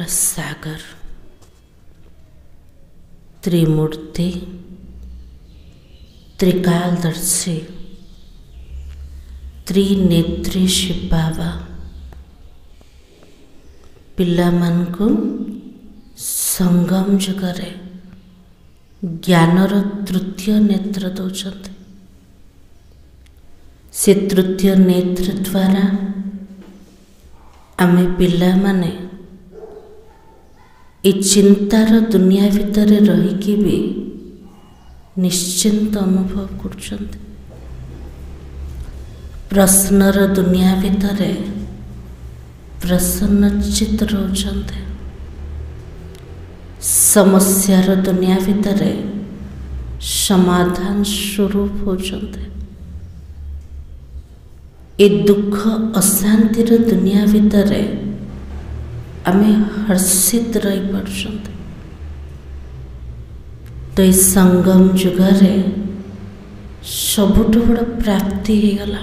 रससागर त्रिमूर्ति त्रिकालदर्शी त्रिनेत्री शिव बाबा पिलामानकु संगम जुगरे ज्ञानर तृतीय नेत्र दौरान से तृतीय नेत्र द्वारा आमे पिला माने ए चिंतार दुनिया भितर रहीकि भी निश्चिंत अनुभव करछन्ते। प्रश्नर दुनिया भितर प्रसन्नचित रहउछन्ते। समस्यार दुनिया भितर समाधान स्वरूप होउछन्ते। ए दुख अशांतिर दुनिया भितर आमे हर्षित रही पार्छन्ते। तो ये संगम जुगरे सबुठ बड़ प्राप्ति हो गला।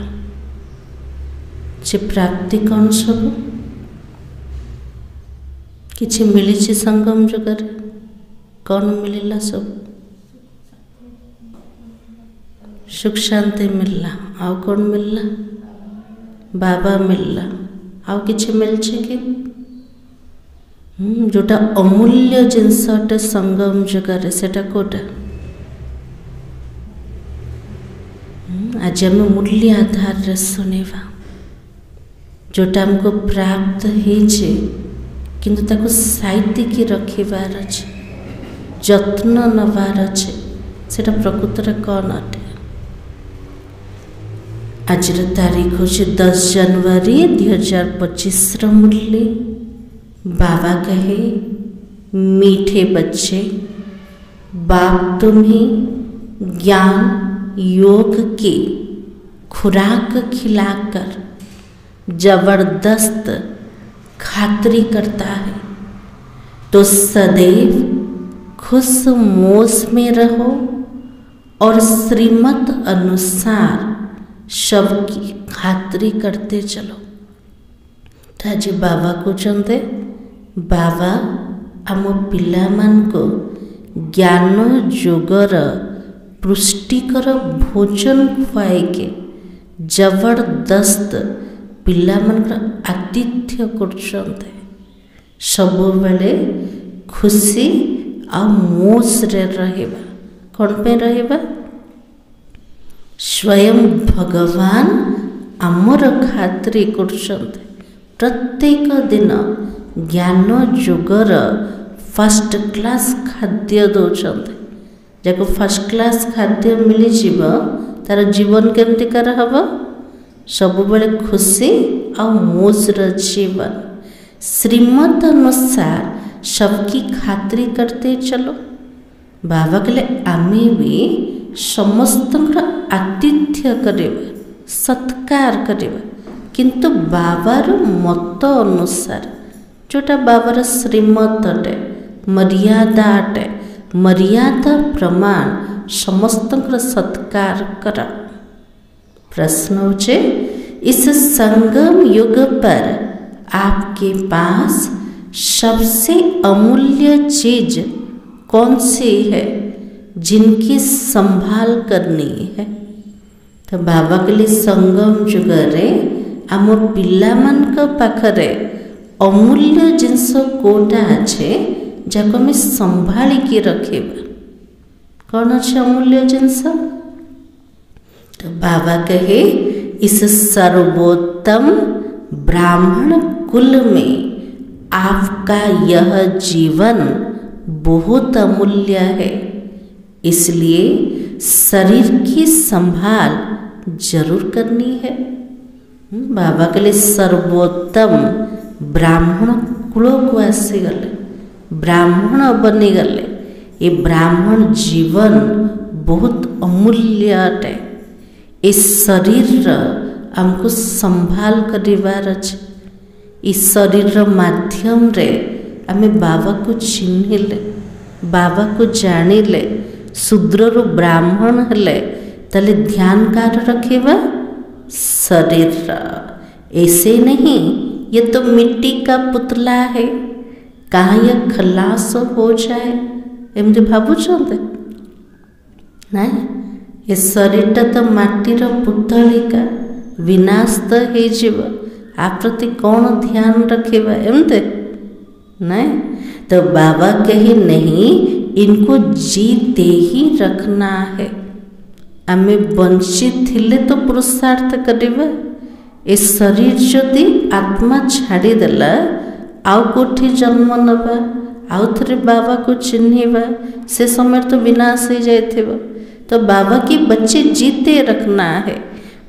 जे प्राप्ति कौन सब किछि मिली संगम जुगरे कौन मिलला सब सुख शांति मिलला। आउ कौन मिलला बाबा मिलला। आउ किछि मिलछे कि जोटा अमूल्य जिनसटे संगम जुगरे सेटा कोटा आज आम मूल्य आधार रे सुनिबा जोटा हमको प्राप्त होइछे किंतु ताको साइति की रखिबार अछि जत्न नबार अछि सेटा प्रकृत रे कोन अटे। आज तारीख होछि 10 जनवरी 2025 मुरली। बाबा कहे मीठे बच्चे बाप तुम्हें ज्ञान योग की खुराक खिलाकर जबरदस्त खातरी करता है तो सदैव खुश मोश में रहो और श्रीमत अनुसार सबकी खातरी करते चलो। ताजी बाबा को चंदे बाबा आम पिला मानको ज्ञान जोगर पुष्टिकर भोजन खुआई के जबरदस्त पिला मानकर आतिथ्य करछन्ते। सबु बेले खुशी आ मोश रे रहिबा कोन पे रहिबा स्वयं भगवान आमर खातरी करछन्ते। प्रत्येक दिन ज्ञान जोगर फर्स्ट क्लास खाद्य दौरान जाको फर्स्ट क्लास खाद्य मिली जीव तार जीवन केमती कर हब सब बेले खुशी आ मोजर जीवन श्रीमत अनुसार सबकी खातरी करते चलो। बाबा कहले आमे भी समस्त आतिथ्य करिबा सत्कार करिबा किंतु बाबार मत अनुसार जोटा बाबार श्रीमत अटे मर्यादा अटे मर्यादा प्रमाण समस्त सत्कार कर। प्रश्न होचे इस संगम युग पर आपके पास सबसे अमूल्य चीज कौन सी है जिनकी संभाल करनी है। तो बाबा के लिए संगम जुगरे आम पिला मानक पाखरे अमूल्य जिनस कोटा अच्छे जाको में संभाली की रखेबा कौन अच्छे अमूल्य जिनस। तो बाबा कहे इस सर्वोत्तम ब्राह्मण कुल में आपका यह जीवन बहुत अमूल्य है इसलिए शरीर की संभाल जरूर करनी है। बाबा के लिए सर्वोत्तम ब्राह्मण कुल को आसी गले ब्राह्मण बनी गले। ये ब्राह्मण जीवन बहुत अमूल्य अटे। इस शरीर हमको संभाल करिवार अछि। इस शरीर माध्यम रे आमे बाबा को चिन्हिले बाबा को जानिले शूद्र ब्राह्मण हेले तले ध्यान कार रखेबा शरीर ऐसे नहीं ये तो मिट्टी का पुतला है कहाँ ये खलास हो जाए एमती भावुंट ना ए शरीरटा तो माटीर पुतलिका विनाश तो हो प्रति कौन ध्यान रखिबा एमते नहीं। तो बाबा कही नहीं, इनको जीते ही रखना है। आमे बंचित थिले तो पुरुषार्थ करिबा। ए शरीर जदि आत्मा छाड़ीदेला आउ कोठी जन्म नवा आउ थरे बाबा को चिन्हिबा से समय तो विनाश हो जाइथिबो। तो बाबा के बच्चे जीते रखना है।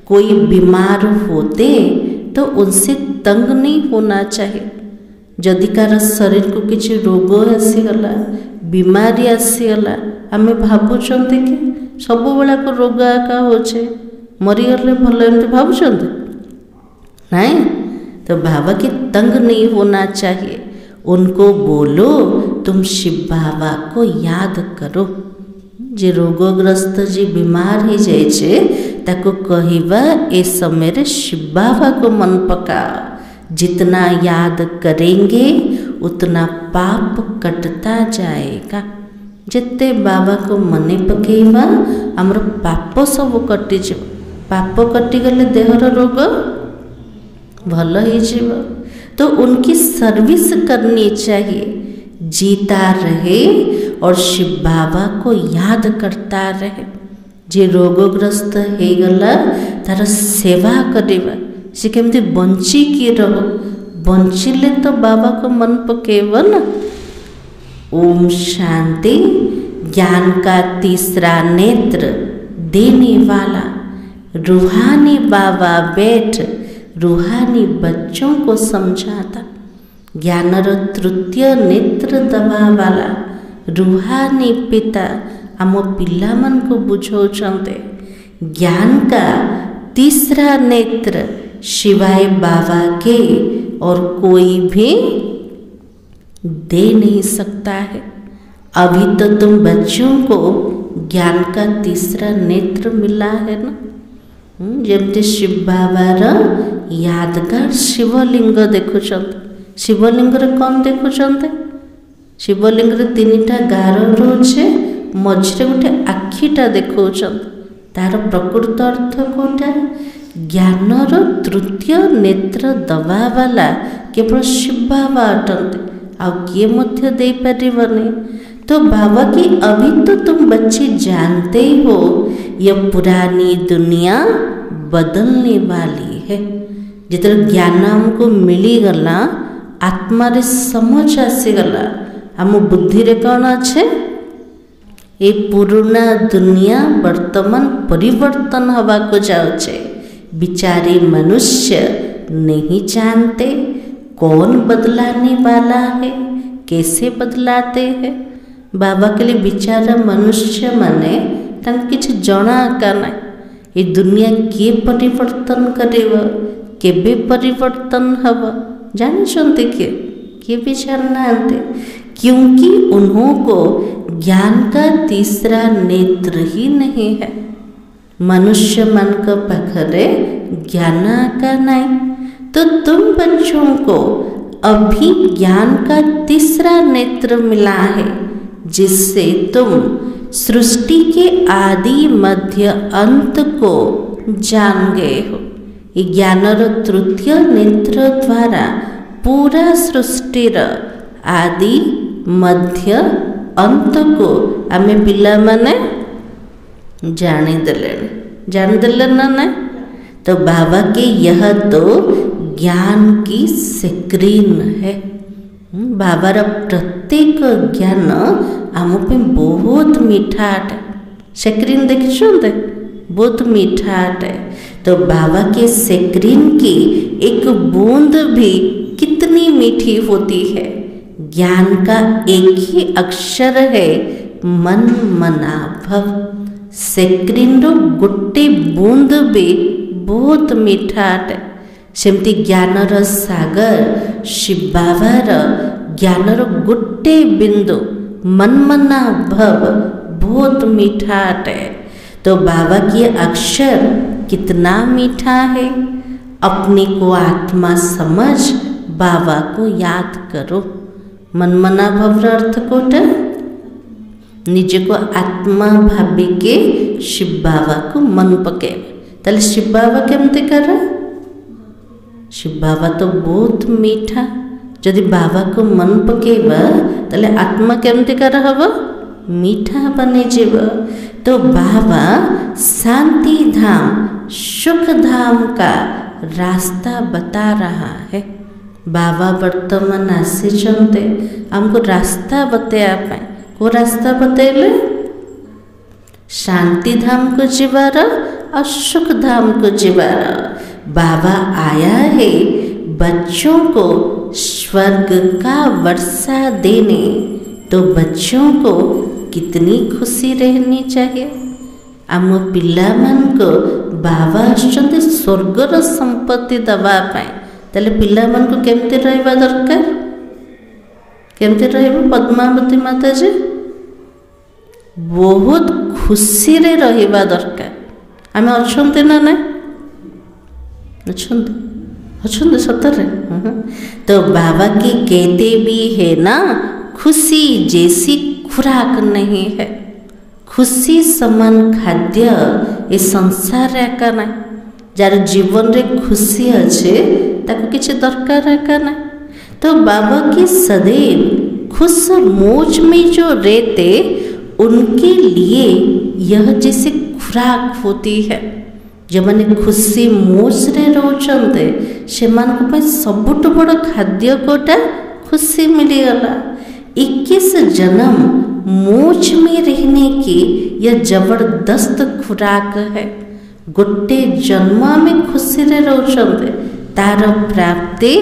कोई बीमार होते तो उनसे तंग नहीं होना चाहिए। जदि कार शरीर को किसी रोग आसीगला बीमारी आसीगला आमे भावुंट कि सब बेला को रोग आका होचे मरीगले भल एमती भावुंट नहीं। तो बाबा के तंग नहीं होना चाहिए। उनको बोलो तुम शिव बाबा को याद करो। जे रोगग्रस्त जी बीमार हो जाए ताको कहवा ए समय रे शिव बाबा को मन पका। जितना याद करेंगे उतना पाप कटता जाएगा। जिते बाबा को मने पकेवा आमर पाप सब कटि जाए। पाप कटिगले देहर रोग भल हो। तो उनकी सर्विस करनी चाहिए। जीता रहे और शिव बाबा को याद करता रहे। जे रोगग्रस्त हो गला तार सेवा करवा से केमती बंची की रहो। बंचिले तो बाबा को मन पकेब ना। ओम शांति। ज्ञान का तीसरा नेत्र देने वाला रूहानी बाबा बैठ रूहानी बच्चों को समझाता। ज्ञानर तृतीय नेत्र दवा वाला रूहानी पिता आम पिला मन को बुझाउछन्ते। ज्ञान का तीसरा नेत्र शिवाय बाबा के और कोई भी दे नहीं सकता है। अभी तो तुम बच्चों को ज्ञान का तीसरा नेत्र मिला है ना। जमती शिव बाबार यादगार शिवलिंग देखुछन्ते। शिवलिंग रे कौन देखुछन्ते? शिवलिंग रे तीनटा गार रोचे मझे गोटे आखिटा देखौछन्ते। तार प्रकृत अर्थ कोटा ज्ञानर तृतीय नेत्र दवा वाला केवल शिव बाबा अटंते। आउ किए मध्य दे परिबनी। तो बाबा की अभी तो तुम बच्चे जानते हो यह पुरानी दुनिया बदलने वाली है। जितना ज्ञान हमको मिलीगला आत्मारे समझ आसीगला आम बुद्धि रे कौन अच्छे ये पुराना दुनिया वर्तमान परिवर्तन हवा को जाउछे। बिचारे मनुष्य नहीं जानते कौन बदलाने वाला है कैसे बदलाते हैं। बाबा के लिए बिचारा मनुष्य माने किसी जना का ना ये दुनिया किए परिवर्तन करेव केबे परिवर्तन हब जानते किए भी जानना। क्योंकि उन्होंने ज्ञान का तीसरा नेत्र ही नहीं है। मनुष्य मन का पाखरे ज्ञान का नहीं। तो तुम बच्चों को अभी ज्ञान का तीसरा नेत्र मिला है जिससे तुम सृष्टि के आदि मध्य अंत को जान गए हो। ज्ञानर तृतीय नेत्र द्वारा पूरा सृष्टिर आदि मध्य अंत को आमे पिला माने जानीदेले ना। तो बाबा के यह तो ज्ञान की स्क्रीन है। बाबार प्रत्येक ज्ञान आम पे बहुत मीठा अटे। स्क्रीन देखते बहुत मीठा अटे। तो बाबा के स्क्रीन की एक बूंद भी कितनी मीठी होती है। ज्ञान का एक ही अक्षर है मन मना भव। स्क्रीन रो गोटे बूंद भी बहुत मीठा अटे। सेमती ज्ञानर सागर शिव बाबार ज्ञानर गोटे बिंदु मनमना भव बहुत मीठा अटे। तो बाबा की अक्षर कितना मीठा है। अपने को आत्मा समझ बाबा को याद करो। मनमनाभव अर्थ कोटा निजे को आत्मा भाविके शिव बाबा को मन पके। ताले शिव बाबा केमती कर? शिव बाबा तो बहुत मीठा। जदि बाबा को मन पकेबा ताले आत्मा केमती कर हब? मीठा बने जीव। तो बाबा शांति धाम सुख धाम का रास्ता बता रहा है। बाबा वर्तमान आसी चलते हमको रास्ता बताया। को रास्ता बतेले? शांति धाम को जीवार और सुख धाम को जीवार। बाबा आया है बच्चों को स्वर्ग का वर्षा देने। तो बच्चों को कितनी खुशी रहनी चाहिए। आम पिला मान को बाबा आसुचंती स्वर्गर संपत्ति दबा पाए। ताले पिला मान को केमती रहबा दरकार? केमती रहबो? पद्मावती माता जी बहुत खुशी रे रहबा दरकार। आमे अछंती ना ना? अछंती अछंती सतरे। तो बाबा की कहते भी है ना, खुशी जैसी खुराक नहीं है। खुशी समान खाद्य ए संसार एका ना। जार जीवन रे खुशी अच्छे ताको किसी दरकार एका ना। तो बाबा की सदैव खुश मौज में जो रहते उनके लिए यह जैसे खुराक होती है। जो मैंने खुशी मौज रे रोचंते से मान को सबुठ बड़ खाद्य कोटा खुशी मिलीगला। 21 जन्म मौज में रहने की यह जबरदस्त खुराक है। गोटे जन्म में खुशी रे रोचंते तार प्राप्ति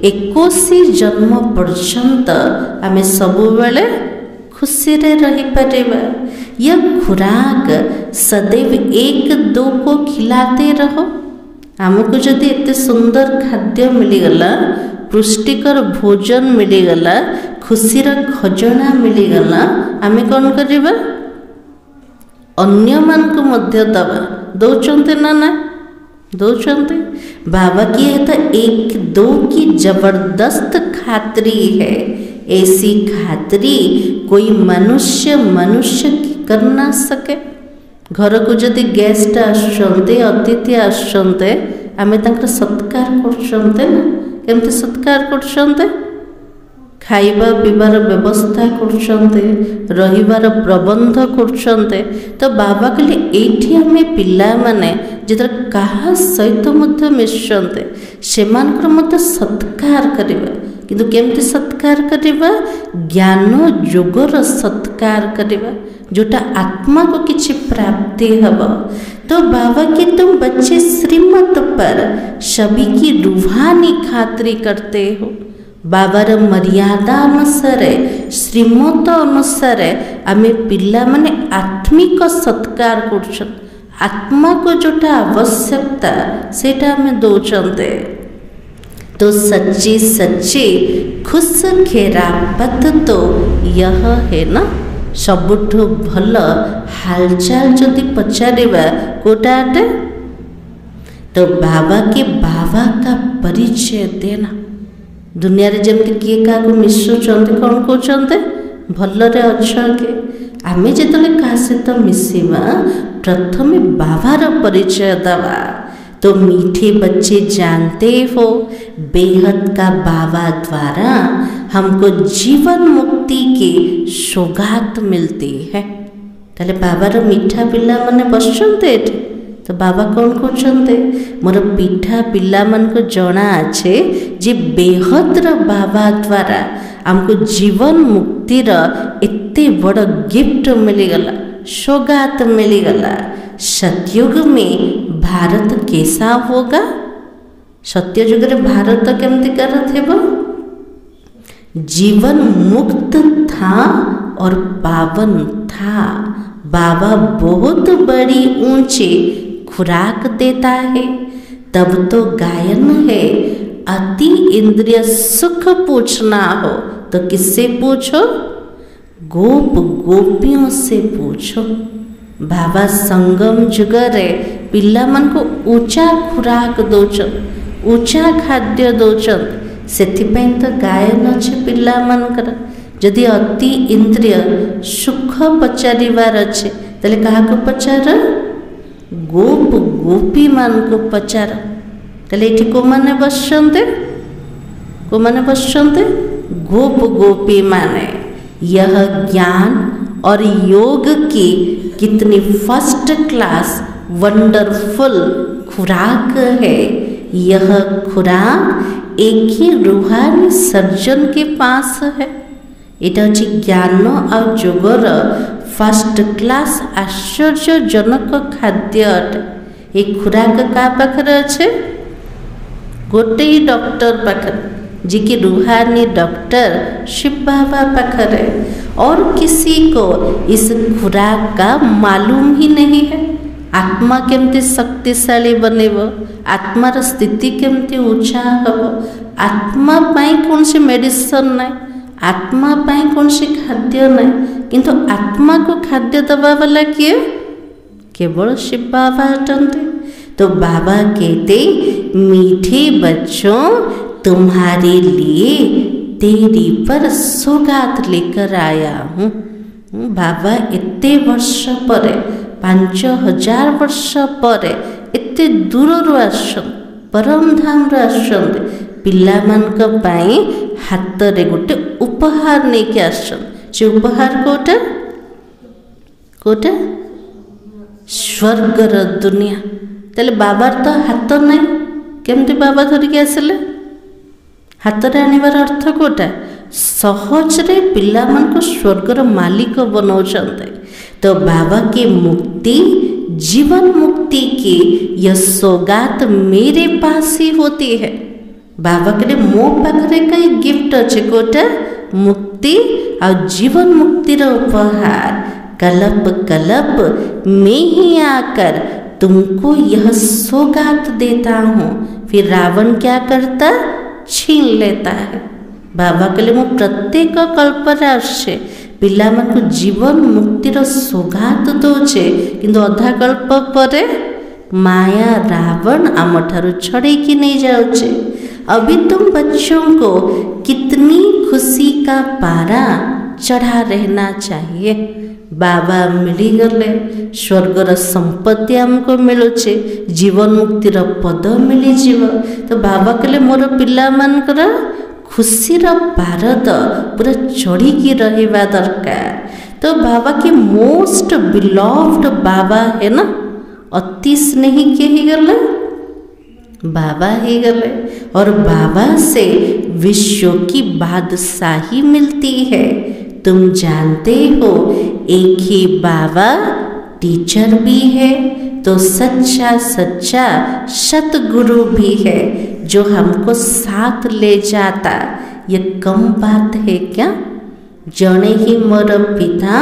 21 जन्म पर्यंत आमे सबु बेले खुशी रे रही परिबा। यह खुराक सदैव 1-2 को खिलाते रहो। हमको जदि एते सुंदर खाद्य मिलीगला, पुष्टिकर भोजन मिलीगला, खुशीर खजना मिलीगला, आमे कौन करिबा? अन्य मान को मध्य दबा। दौचंते ना ना? दौचंते। बाबा की है तो 1-2 की जबरदस्त खातरी है। ऐसी खातरी कोई मनुष्य की कर ना सके। घर को जदि गेस्ट आसुचंते, अतिथि आसुचंते, आमे तांकर सत्कार करचंते ना? केमती सत्कार करचंते? खाइबा पीबार व्यवस्था करचंते, रहिबार प्रबंध करचंते। तो बाबा कहले एठी आमे पिला माने जेतर कहा सहित मध्य मिशंते सेमानकर मध्य सत्कार करिबा। किंतु केमती सत्कार करिबा? ज्ञान योगर सत्कार करिबा, जोटा आत्मा को किछि प्राप्ति हब। तो बाबा के तुम बच्चे श्रीमत पर सभी की रूहानी खातरी करते हो। बाबार मर्यादा अनुसार श्रीमत अनुसार आमे पिला माने आत्मिक सत्कार करछन। आत्मा को जोटा आवश्यकता सेटा हमें दौचंते। तो सच्ची सच्ची खुश खेरापत तो यह है ना। सबुठ भल हालचाल जदि पचारिबा कोटा आटे? तो बाबा के बाबा का परिचय देना। दुनिया रे जमती किए क्या मिशुचंते कौन कहते भलरे अच्छा के आमे जेतले का सहित मिसिबा प्रथम बाबार परिचय दवा। तो मीठे बच्चे जानते हो बेहद का बाबा द्वारा हमको जीवन मुक्ति की सौगात मिलती है। ताले बाबार मीठा पिला माने बसचंते। तो बाबा कौन कहते मोर पीठा पिला मन को जना अच्छे जे बेहद्र बाबा द्वारा हमको जीवन मुक्तिर एते बड़ गिफ्ट मिलीगला, सौगात मिलीगला। सतयुग में भारत कैसा होगा? सत्ययुग रे भारत केमती कर जीवन मुक्त था और पावन था। बाबा बहुत बड़ी ऊंची खुराक देता है। तब तो गायन है अति इंद्रिय सुख पूछना हो तो किससे पूछो? गोप गोपियों से पूछो। बाबा संगम जुगरे पिला मन को ऊंचा खुराक दौचन, ऊंचा खाद्य दौचन। सेथिपाई तो गायन अच्छे पिला मानकर जदि अति इंद्रिय सुख पचारिवार अच्छे ताले काहाको पचार गोप गोपी मान को पचार ताले एठी को माने बसचंते गोप गोपी माने। यह ज्ञान और योग की कितनी फर्स्ट क्लास वंडरफुल खुराक है। यह खुराक एक ही रूहानी सर्जन के पास है। एटा हচ্ছে ज्ञान और जोगर फर्स्ट क्लास आश्चर्यजनक खाद्य अटे। ये खुराक का पाखरे अच्छे गोटे ही डॉक्टर पाखरे जी की रूहानी डॉक्टर शिव बाबा पाखरे, और किसी को इस खुराक का मालूम ही नहीं है। आत्मा केमती शक्तिशाली बनेब, आत्मार स्थिति केमती ऊंचा हम, आत्मा पाई कौन सी मेडिसिन ना, आत्मा पाई कौन सी खाद्य ना, किंतु आत्मा को खाद्य दबा वाला किए केवल शिव बाबा अटंते। तो बाबा कहते मीठे बच्चों तुम्हारे लिए तेरी पर सौगात लेकर आया हूँ। बाबा एते वर्ष पर 5000 वर्ष पर एते दूर आसन परम धाम आसन पिला मानक पाई हाथ रे गोटे उपहार लेके आसन। से उपहार कोटा कोटा स्वर्गर दुनिया। ताले बाबार तो हाथ नहीं, केमती बाबा धरिकी आसिले? हाथ रे आनिबार अर्थ कोटा सहजरे पिला मान को स्वर्गर मालिक बनाउछन्ते। तो बाबा के मुक्ति जीवन मुक्ति की यह सौगात मेरे पास ही होती है। बाबा के मो पाखरे कई गिफ्ट अच्छे कोटा मुक्ति और जीवन मुक्तिर उपहार। कलप कलप मैं ही आकर तुमको यह सौगात देता हूँ। फिर रावण क्या करता? छीन लेता है। बाबा कहले मु प्रत्येक कल्पर आसे पिला मान को जीवन मुक्तिर सौगात दौचे, किंतु अधा कल्प परे माया रावण आम ठारू छड़े की नहीं जाऊचे। अभी तुम बच्चों को कितनी खुशी का पारा चढ़ा रहना चाहिए। बाबा मिली गले, स्वर्गर संपत्ति आमको मिलुचे, जीवन मुक्तिर पद मिली जीव। तो बाबा कहले मोर पिला मानकर खुशीर पारद पूरा चढ़ी रहिबा दरकार। तो बाबा के मोस्ट बिलव्ड बाबा है ना, अति स्नेही के ही गले बाबा ही गले। और बाबा से विश्व की बादशाही मिलती है। तुम जानते हो एक ही बाबा टीचर भी है तो सच्चा सच्चा सतगुरु भी है जो हमको साथ ले जाता। ये कम बात है क्या? जने ही मोर पिता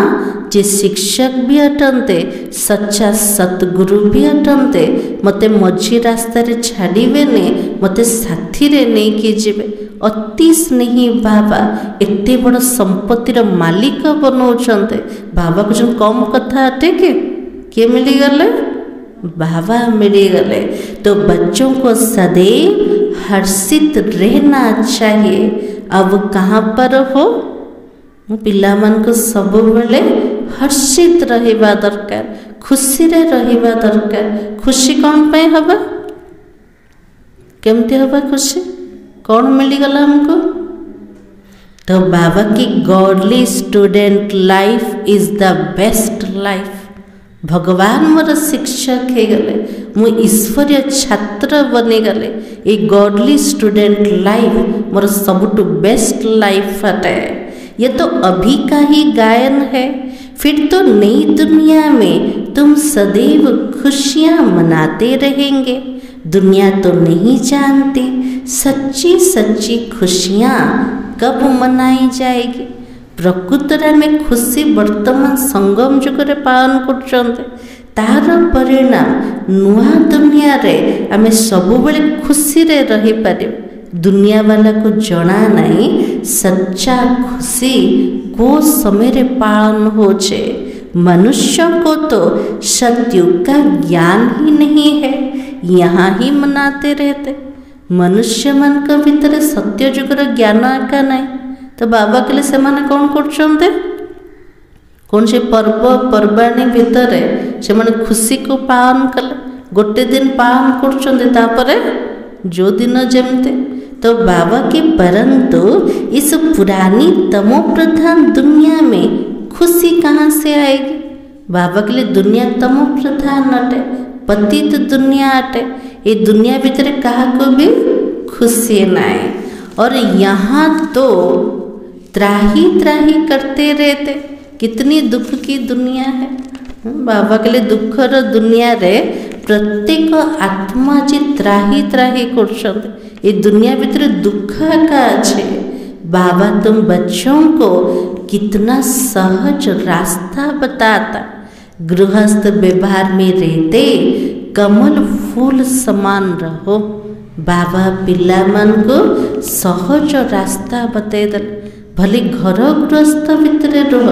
जे शिक्षक भी अटंते, सच्चा सतगुरु भी अटंते, मते मझी रास्ता रे छाड़िबे ने, मते साथी रे नहीं कि जीवे। अति स्नेही बाबा एते बड़ संपत्तिर मालिक बनाउछन्ते। बाबा को जो कम कथा अटे के मिली गले? बाबा मिली गले। तो बच्चों को सदैव हर्षित रहना चाहिए। अब कहाँ पर हो? पिला मान को सब बेले हर्षित रहिबा दरकार, खुशी रे रहिबा दरकार। खुशी कौन पे हबा? केमती हबा खुशी? कौन मिली गला हमको? तो बाबा की godly student life is the best life. भगवान मोर शिक्षक हे गले, मु ईश्वरीय छात्र बनी गले। ये गॉडली स्टूडेंट लाइफ मोर सबुटु बेस्ट लाइफ अटे। ये तो अभी का ही गायन है। फिर तो नई दुनिया में तुम सदैव खुशियाँ मनाते रहेंगे। दुनिया तो नहीं जानती सच्ची सच्ची खुशियाँ कब मनाई जाएगी। प्रकृतरे में खुशी वर्तमान संगम जुगरे पालन कर तार परिणाम नुआ दुनिया रे आमे सबु बेले खुशी रे रही पारे। दुनिया वाला को जना नहीं सच्चा खुशी को समय रे पालन होचे। मनुष्य को तो सत्युग का ज्ञान ही नहीं है, यहाँ ही मनाते रहते। मनुष्य मान भितर सत्य जुगर ज्ञान आका नहीं तो बाबा कहले से माने कौन करछन्ते कौन से पर्व पर्वाणी भितर से माने खुशी को पालन कले गोटे दिन पालन करछन्ते तापरे जो दिन जमते तो बाबा के परंतु इस पुरानी तमो प्रधान दुनिया में खुशी कहाँ से आएगी। बाबा के लिए दुनिया तमो प्रधान अटे पतित दुनिया अटे ये दुनिया भीतर कहा को भी खुशी नाए और यहाँ तो त्राही त्राही करते रहते कितनी दुख की दुनिया है। बाबा के लिए दुखर दुनिया रे प्रत्येक आत्मा जी त्राही त्राही कर ये दुनिया भीतर दुख का अच्छे। बाबा तुम बच्चों को कितना सहज रास्ता बताता गृहस्थ व्यवहार में रहते कमल फूल समान रहो। बाबा पिला मन को सहज रास्ता बतेदल भले घर गृहस्थ भितर रह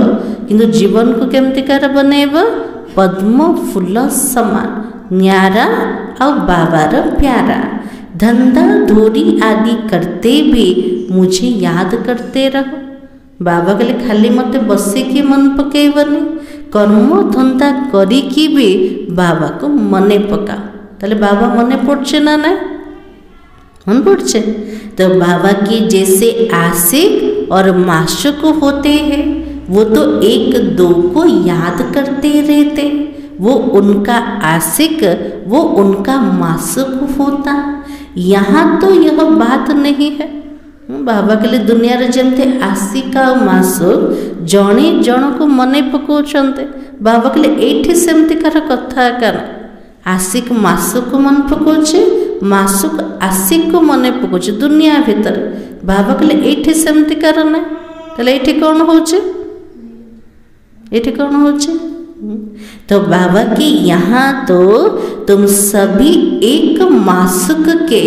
किंतु जीवन को केमती कार बनेब पद्म फूल समान न्यारा और बाबार प्यारा। धंधा धोरी आदि करते भी मुझे याद करते रहो। बाबा कहले खाली मते बसिकी मन पकेबनी कर्म धंदा करिकी भी बाबा को मने पका ताले बाबा मने पड़छे ना ना मन पड़छे। तो बाबा की जैसे आशिक और माशूक होते हैं वो तो एक दो को याद करते रहते वो उनका आशिक वो उनका माशूक होता। यहाँ तो यह बात नहीं है। बाबा के लिए दुनिया रे जमते आशिका और माशूक जणे जण को मने पकाउछन्ते बाबा के लिए एठी सेमती कर कथा कर आशिक माशूक को मन पकाउछे माशूक आशिक को मने पकाउछे दुनिया भीतर बाबा के लिए एठी सेमती करना तले एठी कौन होछे एठी कौन होछे। तो बाबा की यहाँ तो तुम सभी एक माशूक के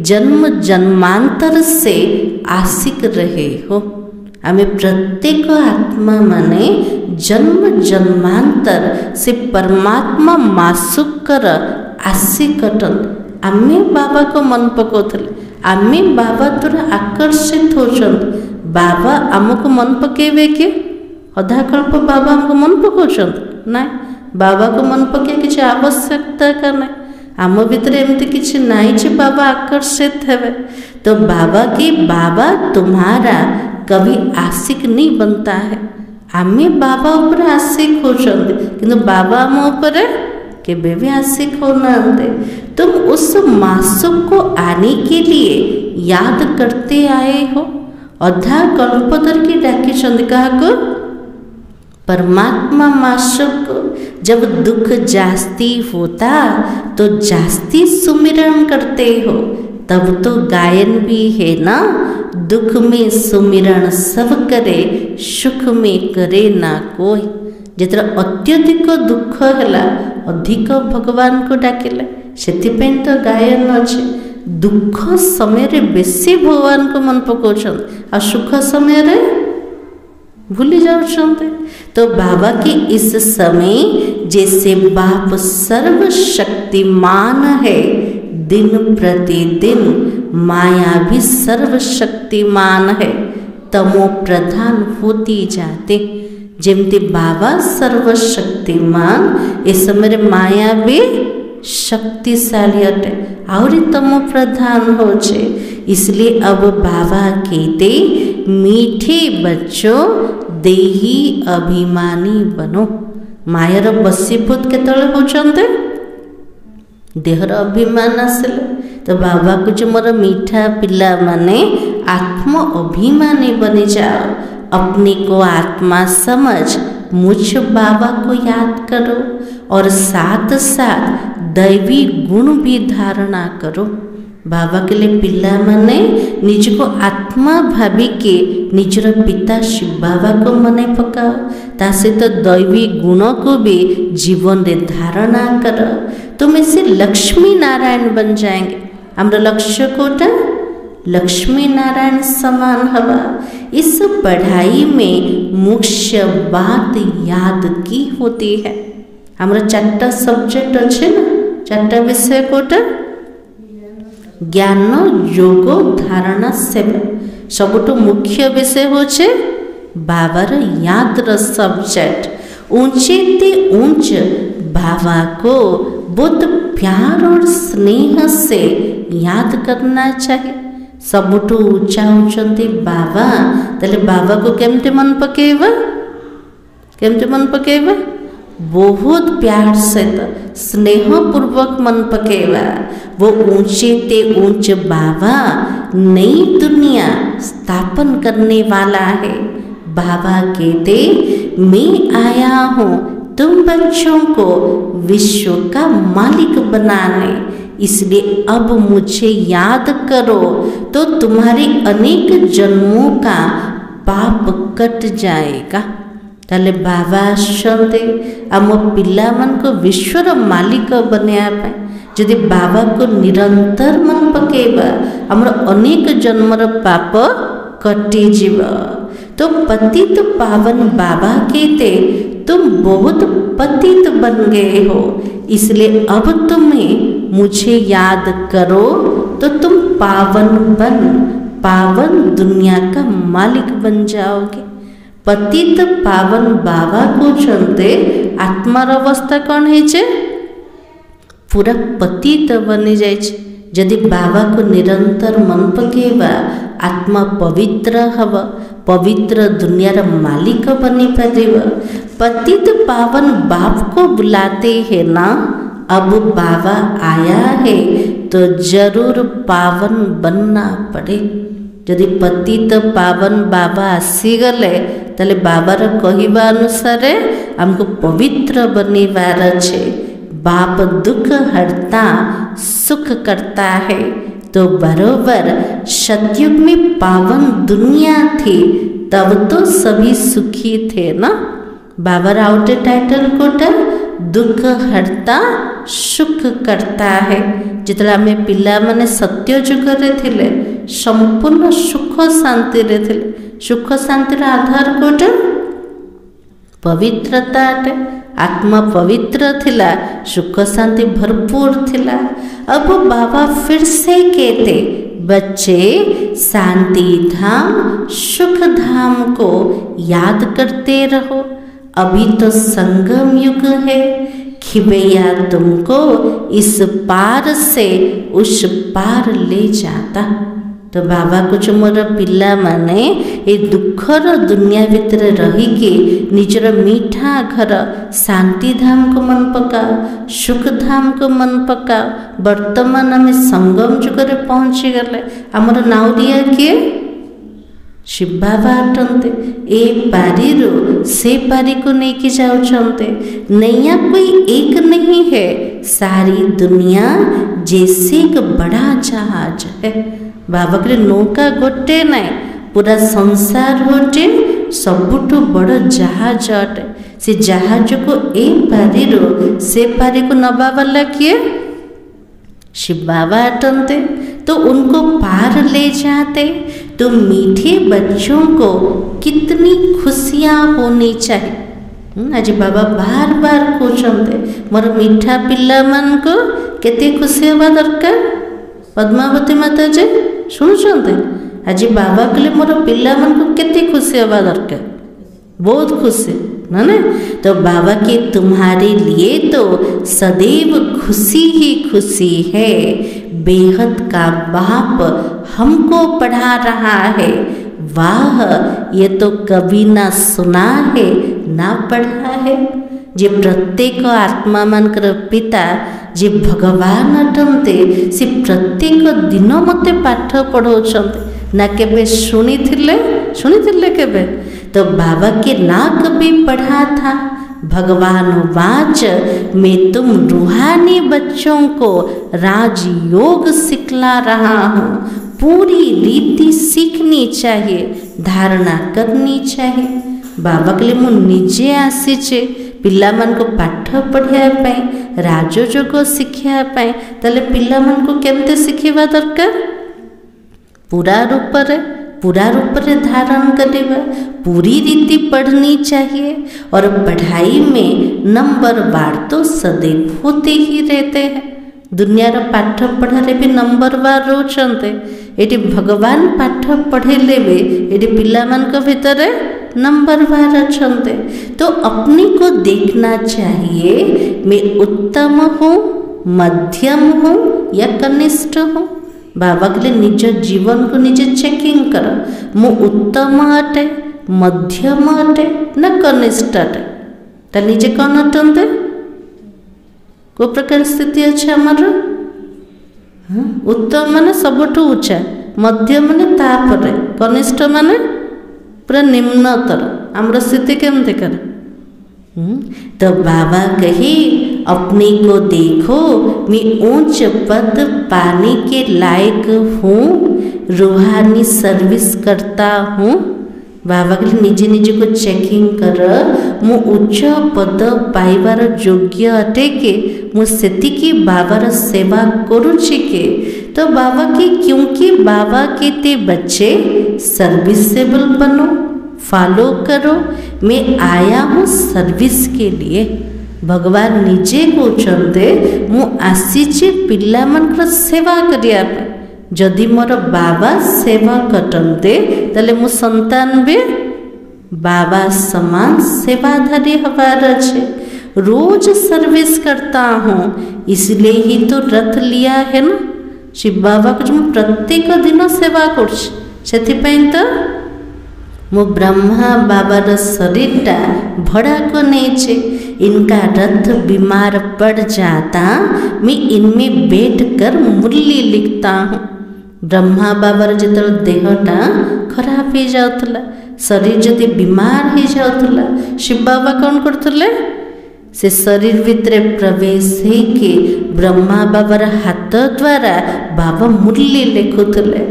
जन्म जन्मांतर से आशिक रहे हो। हमें प्रत्येक आत्मा माने जन्म जन्मांतर से परमात्मा माशूक कर आशिक अटन। आमे बाबा को मन पकाउथले आमे बाबा द्वारा आकर्षित होचन। बाबा आमको मन पकेबे के अधाकल्प बाबा हमको मन पकाउछन ना बाबा को मन पके किसी आवश्यकता का ना आम भीतर एमती किसी नाई जे बाबा आकर्षित है। तो बाबा की बाबा तुम्हारा कभी आशिक नहीं बनता है। आमे बाबा ऊपर आशिक होचंदे किंतु बाबा आम ऊपर केबे भी आशिक होना। तुम उस माशूक को आने के लिए याद करते आए हो। अधा कल्पतर की डाकी चंद कहा को परमात्मा माशूक जब दुख जास्ती होता तो जास्ती सुमिरन करते हो तब तो गायन भी है ना दुख में सुमिरन सब करे सुख में करे ना कोई। जितर अत्यधिक दुख है अधिक भगवान को डाकिले से तो गायन अच्छे। दुख समय रे बेसी भगवान को मन पकाउछन आ सुख समय रे भूली जाउछन्ते। तो बाबा के इस समय जैसे बाप सर्वशक्तिमान है दिन प्रतिदिन माया भी सर्वशक्तिमान है तमो प्रधान होती जाते। जेमती बाबा सर्वशक्तिमान इस समय माया भी शक्तिशाली अटे और तमो प्रधान हो छे। इसलिए अब बाबा कहते मीठे बच्चों देही अभिमानी बनो। मायर बसीभूत केतले होचंते देहर अभिमान आसले। तो बाबा को जो मोर मीठा पिला माने आत्म अभिमानी बनी जाओ। अपने को आत्मा समझ मुझ बाबा को याद करो और साथ साथ दैवी गुण भी धारणा करो। बाबा के लिए पिला माने निज को आत्मा भावी के निजर पिता शिव बाबा को मने पकाओ ता सहित दैवी गुण को भी जीवन रे धारणा कर। तुम ऐसे लक्ष्मी नारायण बन जाएंगे। हमारा लक्ष्य कोटा लक्ष्मी नारायण समान हवा। इस पढ़ाई में मुख्य बात याद की होती है। हमारा 4टा सब्जेक्ट अच्छे ना 4टा विषय कोटा ज्ञान योग धारणा सेवा सबुठ मुख्य विषय होचे बाबार यादर सब्जेक्ट ऊंचे ते ऊंच बाबा को बहुत प्यार और स्नेह से याद करना चाहिए। सबुठ ऊंचा होचंती बाबा तले बाबा को केमते मन पकेवा केमते मन पकेवा बहुत प्यार से स्नेह पूर्वक मन पकेवा। वो ऊंचे ते ऊंच बाबा नई दुनिया स्थापन करने वाला है। बाबा कहते मैं आया हूँ तुम बच्चों को विश्व का मालिक बनाने, इसलिए अब मुझे याद करो तो तुम्हारे अनेक जन्मों का पाप कट जाएगा। ताले बाबा आसते आम पिला मन को विश्वर मालिक बनवाई जदि बाबा को निरंतर मन पकेबा आमर अनेक जन्मर पाप कटिजीव। तो पतित पावन बाबा कहते तुम बहुत पतित बन गए हो, इसलिए अब तुम्हें मुझे याद करो तो तुम पावन दुनिया का मालिक बन जाओगे। पतित पावन बाबा को चलते आत्मार अवस्था कौन है पूरा पतित बनी जाए। यदि बाबा को निरंतर मन पकेबा आत्मा पवित्र हब, पवित्र दुनियार मालिक बनी पार। पतित पावन बाप को बुलाते हैं ना, अब बाबा आया है तो जरूर पावन बनना पड़े। यदि पतित पावन बाबा आसीगले ताले बाबार कहवा अनुसार हमको पवित्र बनवार छे। बाप दुख हरता सुख करता है, तो बरोबर सतयुग में पावन दुनिया थी तब तो सभी सुखी थे ना। बाबार आउटे टाइटल कोटा दुख हरता सुख करता है। जितला आम पिला माने सत्य जुगरे थिले संपूर्ण सुख शांति रे थिले। सुख शांतिर आधार कोटा पवित्रता अटे। आत्मा पवित्र थिला, सुख शांति भरपूर थिला। अब बाबा फिर से कहते बच्चे शांति धाम सुख धाम को याद करते रहो। अभी तो संगम युग है, खिबैया तुमको इस पार से उस पार ले जाता। तो बाबा कुछ मोर पिला माने ए दुखर दुनिया भितर रहीकि निजर मीठा घर शांति धाम को मन पकाओ, सुख धाम को मन पकाओ। वर्तमान आम संगम जुगरे पहुँची गले। आमर नाउरिया किए शिव बाबा अटंते। ए पारी से पारी को लेके जाउछंते। नैया कोई एक नहीं है, सारी दुनिया जैसे एक बड़ा जहाज है। बाबा के नौका गोटे नाई, पूरा संसार गोटे सबुठ बड़ जहाज अटे। से जहाज को ए पारी से पारी को नबा वाला किए शिव बाबा अटंते। तो उनको पार ले जाते। तो मीठे बच्चों को कितनी खुशियाँ होनी चाहिए। आज बाबा बार बार कहते मोर मीठा पिला मान को केते खुशी हवा दरकार। पद्मावती माता जी शुणुंट आज बाबा कहले मोर पिला मान को केते खुशी हवा दरकार, बहुत खुशी ना ना। तो बाबा के तुम्हारे लिए तो सदैव खुशी ही खुशी है। बेहद का बाप हमको पढ़ा रहा है। वाह, ये तो कभी ना सुना है ना पढ़ा है। जे प्रत्येक आत्मा मानकर पिता जे भगवान अटंते से प्रत्येक दिन मते पाठ पढ़ाउछंते ना केबे शुणी केबे। तो बाबा के ना कभी पढ़ा था। भगवान वाच मैं तुम रूहानी बच्चों को राजयोग सिखला रहा हूँ। पूरी रीति सीखनी चाहिए, धारणा करनी चाहिए। बाबा के लिए मु निजे आसीचे पिला मान को पाठ पढ़िया पाई, राजयोग शिखिया पाई। ताले पिला मान को केमते शिखिबा दरकार? पूरा रूप रे धारण करवा, पूरी रीति पढ़नी चाहिए। और पढ़ाई में नंबर बार तो सदैव होते ही रहते हैं। दुनियार पाठ पढ़ारे भी नंबरवार रोचंते एटी भगवान पाठ पढ़ेले भी एटी पिलामान को भीतर नंबरवार अच्छंते। तो अपने को देखना चाहिए मैं उत्तम हूँ, मध्यम हूँ या कनिष्ठ हूँ। बाबा के लिए निज जीवन को निजे चेकिंग कर, मु उत्तम अटे, मध्यम अटे ना कनिष्ठ अटे। तो निजे कौन अटंते, को प्रकार स्थिति अच्छे आमर उत्तम माने सबठू ऊंचा, मध्यम माने तापरे, कनिष्ठ माने पूरा निम्नतर। आमर स्थिति केमती कर। तो बाबा कही अपने को देखो मैं ऊंच पद पाने के लायक हूँ, रूहानी सर्विस करता हूँ। बाबा कहले निजे निजे को चेकिंग कर, मु उच्च पद पाइबार योग्य अटे के, मु सेतिकी बाबार सेवा करुछि के। तो बाबा की क्योंकि बाबा के ते बच्चे सर्विसेबल बनो, फॉलो करो, मैं आया हूँ सर्विस के लिए। भगवान निजे कहते मु आसीछि पिला मनकर सेवा करिया पे। जदि मोर बाबा सेवा कटंते तले मु संतान भी बाबा समान सेवाधारी हबार अच्छे। रोज सर्विस करता हूँ, इसलिए ही तो रथ लिया है ना शिव बाबा को, जो प्रत्येक दिन सेवा कर। तो मु ब्रह्मा बाबार शरीरटा भड़ा को नहीं, इनका रथ बीमार पड़ जाता, मैं इनमें बैठ कर मुरली लिखता हूँ। ब्रह्मा बाबार जो देहटा खराब हो जाता, शरीर जदि बीमार हो जाता, शिव बाबा कौन करते से शरीर भितर प्रवेश के ब्रह्मा बाबार हाथ द्वारा बाबा मुरली लिखुले।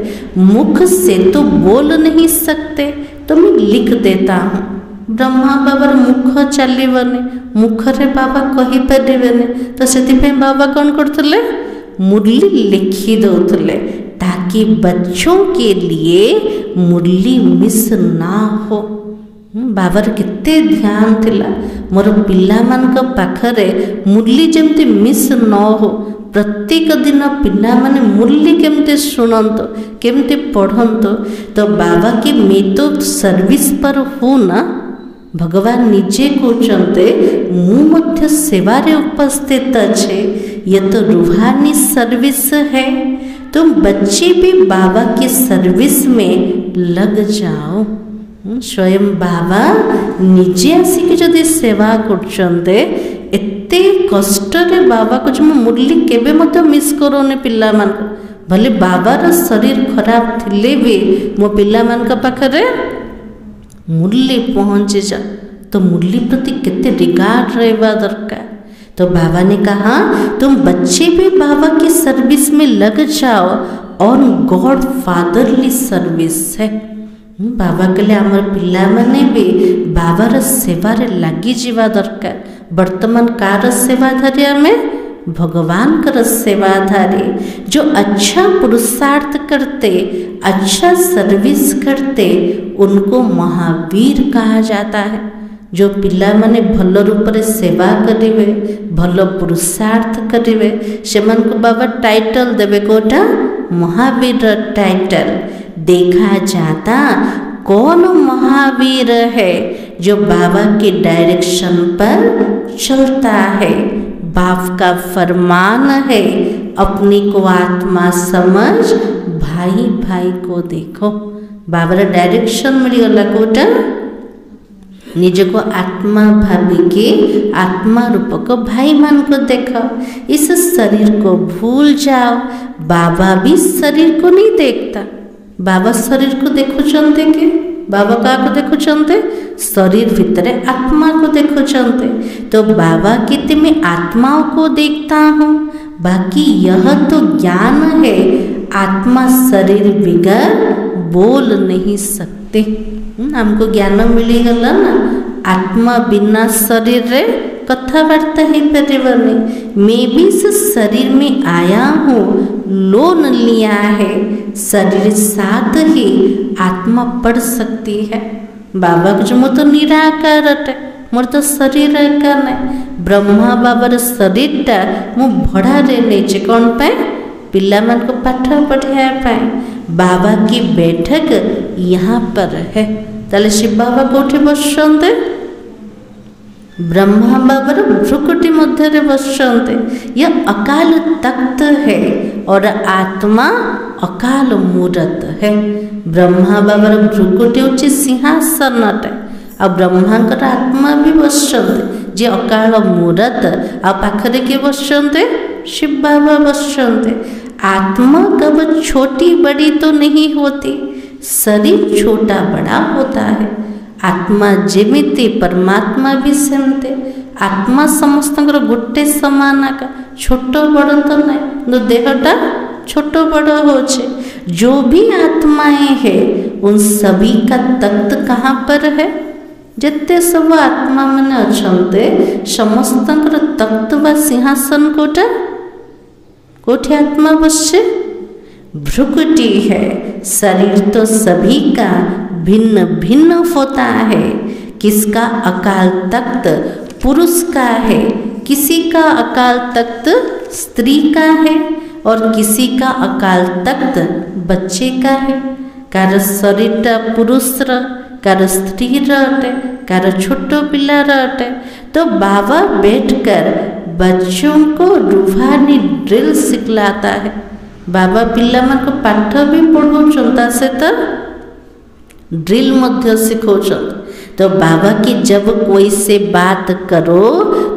मुख से तो बोल नहीं सकते, तो मैं लिख देता हूँ। ब्रह्मा बाबार मुख चलने, मुखरे बाबा कही पारे, तो से बाबा कौन करते मुरली लिखी दौले, ताकि बच्चों के लिए मुरली मिस ना हो। बाबार केते ध्यान थिला मोर पिला मानक पाखरे मुरली जमती मिस न हो। प्रत्येक दिन पिला माने मुरली केमते शुणंत, केमते पढ़ंत। तो बाबा की मैं तो सर्विस पर हूँ ना, भगवान निजे कहते मु मध्य सेवारे उपस्थित अच्छे। ये तो रूहानी सर्विस है, तुम बच्चे भी बाबा की सर्विस में लग जाओ। स्वयं बाबा निजे आसिक जदि सेवा करते, एते कष्टरे बाबा को मुरली केबे मत मिस करोने पिला मान। भले बाबार शरीर खराब थिले भी मो पिला मान पाखरे मुरली पहुँचे जा, तो मुरली प्रति केते रिगार्ड रहबा दरकार। तो बाबा ने कहा तुम बच्चे भी बाबा की सर्विस में लग जाओ, और गॉड फादरली सर्विस है। बाबा कहले आमर पिला माने भी बाबार सेवारे लगी जीवा दरकार। वर्तमान कार सेवाधारी आमे भगवान कर सेवाधारी, जो अच्छा पुरुषार्थ करते, अच्छा सर्विस करते, उनको महावीर कहा जाता है। जो पिला माने भल रूप से सेवा करेंगे, भल पुरुषार्थ करेंगे, से बाबा टाइटल देवे, कोटा महावीर टाइटल। देखा जाता कौन महावीर है जो बाबा के डायरेक्शन पर चलता है, बाप का फरमान है, अपने को आत्मा समझ, भाई भाई को देखो। बाबा डायरेक्शन मिलगला कोटा निज को आत्मा भाविके आत्मा रूपक भाई मान को देखो। इस शरीर को भूल जाओ। बाबा भी शरीर को नहीं देखता, बाबा शरीर को देखुचंते के, बाबा का को देखुचंते शरीर भितर आत्मा को देखुचंते। तो बाबा कहते मैं आत्माओं को देखता हूँ, बाकी यह तो ज्ञान है, आत्मा शरीर बिगर बोल नहीं सकते। हमको ज्ञान मिलीगला ना, आत्मा बिना शरीर रे कथबार्ता ही पारे। मैं भी इस शरीर में आया हूँ, लोन लिया है, शरीर साथ ही आत्मा पढ़ सकती है। बाबा को जो मो तो निराकार है, मोर तो शरीर का नहीं। ब्रह्मा बाबार शरीरटा मु भड़ारे नहीं कौन पाए पिला मान को पाठ पढ़ाई बाबा की बैठक यहाँ पर है। ताले शिव बाबा कौटे बसते ब्रह्मा बाबार भ्रुकुटी मध्य बसते। यह अकाल तख्त है और आत्मा अकाल मूरत है। ब्रह्मा बाबार भ्रुकुटी हूँ सिंहासन आ ब्रह्मांकर आत्मा भी बसते जे अकाल मूरत आ पाखरे के बसते शिव बाबा बसते। आत्मा कब छोटी बड़ी तो नहीं होती, शरीर छोटा बड़ा होता है। आत्मा जेमिति परमात्मा भी सेमते। आत्मा समस्त गोटे समान का छोट बड़ तो नहीं देहटा छोट बड़ हो। जो भी आत्माएं हैं उन सभी का तख्त कहाँ पर है? जिते सब आत्मा मैंने अच्छे समस्त तख्त व सिंहासन कोटा कोठे आत्मा बसे भ्रुकुटी है। शरीर तो सभी का भिन्न भिन्न होता है। किसका अकाल तख्त पुरुष का है, किसी का अकाल तख्त स्त्री का है और किसी का अकाल तख्त बच्चे का है। कार शरीरटा पुरुष कार स्त्री अटे कार छोट पिला अटे। तो बाबा बैठकर बच्चों को रूहानी ड्रिल सिखलाता है। बाबा पिला मान को पाठ भी पढ़ाऊँ से तो ड्रिल मध्य सिखाऊँ। तो बाबा की जब कोई से बात करो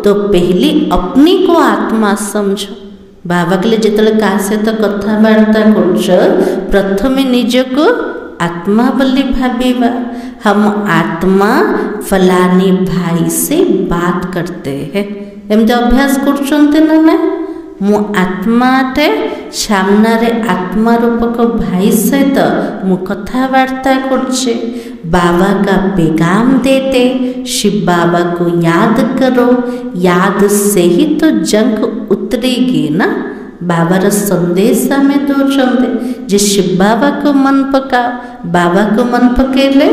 तो पहले अपनी को आत्मा समझो। बाबा के लिए जितने का सहित कथबार्ता कर प्रथमे निज को आत्मा बोली भाविबा। हम आत्मा फलानी भाई से बात करते हैं एमती अभ्यास कर मु आत्माटे सामने आत्मा रूपक भाई सहित मु कथबार्ता करछे। बाबा का पैगाम देते शिव बाबा को याद करो। याद से ही तो जंग उतरेगी ना। बाबार संदेश में दौड़ते जे शिव बाबा को मन पका। बाबा को मन पकेले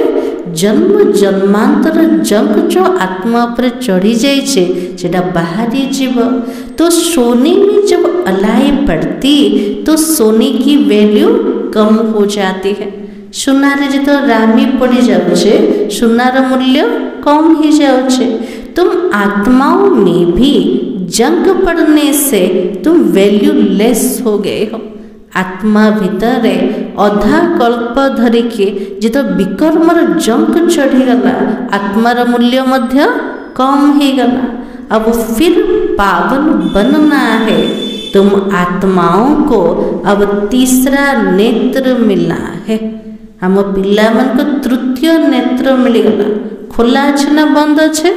जन्म जन्मांतर जंग जो आत्मा पर चढ़ी जाइए बाहरी जीव। तो सोने में जब अलाई पड़ती तो सोने की वैल्यू कम हो जाती है। सुनारे जो रामी पड़ी जाऊे सुनार मूल्य कम ही जाऊे। तुम आत्माओं में भी जंग पड़ने से तुम वैल्यू लेस हो गए हो। आत्मा भितर अधा कल्प धरिके जो विकर्मर जंग चढ़ीगला आत्मार मूल्य मध्य कम हो गला। अब फिर पावन बनना है। तुम आत्माओं को अब तीसरा नेत्र मिलना है। हम पिला मन को तृतीय नेत्र मिलगला। खोला अच्छे ना बंद अच्छे?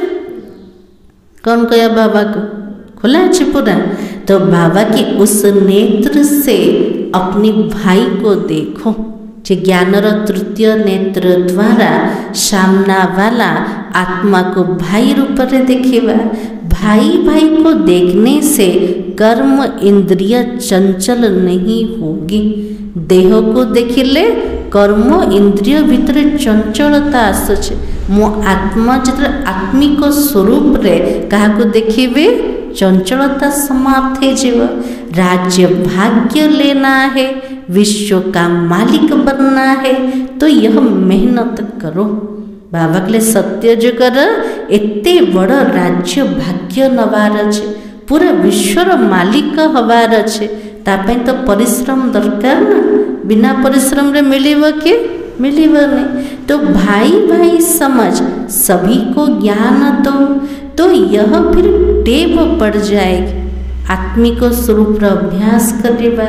कौन कया बाबा को खोला अच्छे पूरा? तो बाबा की उस नेत्र से अपने भाई को देखो। जे ज्ञानर तृतीय नेत्र द्वारा सामना वाला आत्मा को भाई रूप में देखिबा। भाई भाई को देखने से कर्म इंद्रिय चंचल नहीं होगी। देह को देखिले कर्म इंद्रिय भितर चंचलता आसुचे। मो आत्मा जिते आत्मिक स्वरूप रे कहा को देखिबे चंचलता समाप्त हो जीव। राज्य भाग्य लेना है, विश्व का मालिक बनना है तो यह मेहनत करो। बाबा के लिए सत्य जुगर एते बड़ राज्य भाग्य नवार अच्छे। पूरा विश्वर मालिक हबार अच्छे। तापे तो परिश्रम दरकार ना। बिना परिश्रम रे मिलिबो कि मिलिबो नहीं। तो भाई भाई समझ सभी को ज्ञान दो तो यह फिर टेव पड़ जाएगी। आत्मिक स्वरूप अभ्यास करवा,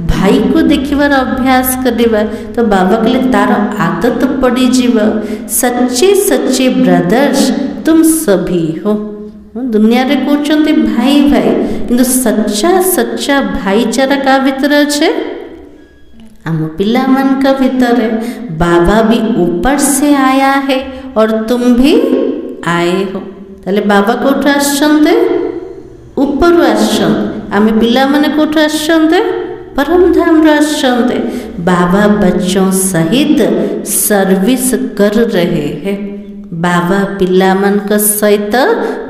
भाई को देखिबार अभ्यास करवा तो बाबा के लिए तार आदत पड़ी जीव। सच्चे सच्चे ब्रदर्स तुम सभी हो। दुनिया रे कहते भाई भाई किंतु सच्चा सच्चा भाईचारा का भीतर अच्छे आम पिला मन का भीतर है। बाबा भी ऊपर से आया है और तुम भी आए हो। ताले बाबा कोठ आसछन्ते ऊपर आसछन्ते। आमे पिला माने कोठ आसछन्ते परम धाम रे आसछन्ते। बाबा बच्चों सहित सर्विस कर रहे हैं। बाबा पिलामानक सहित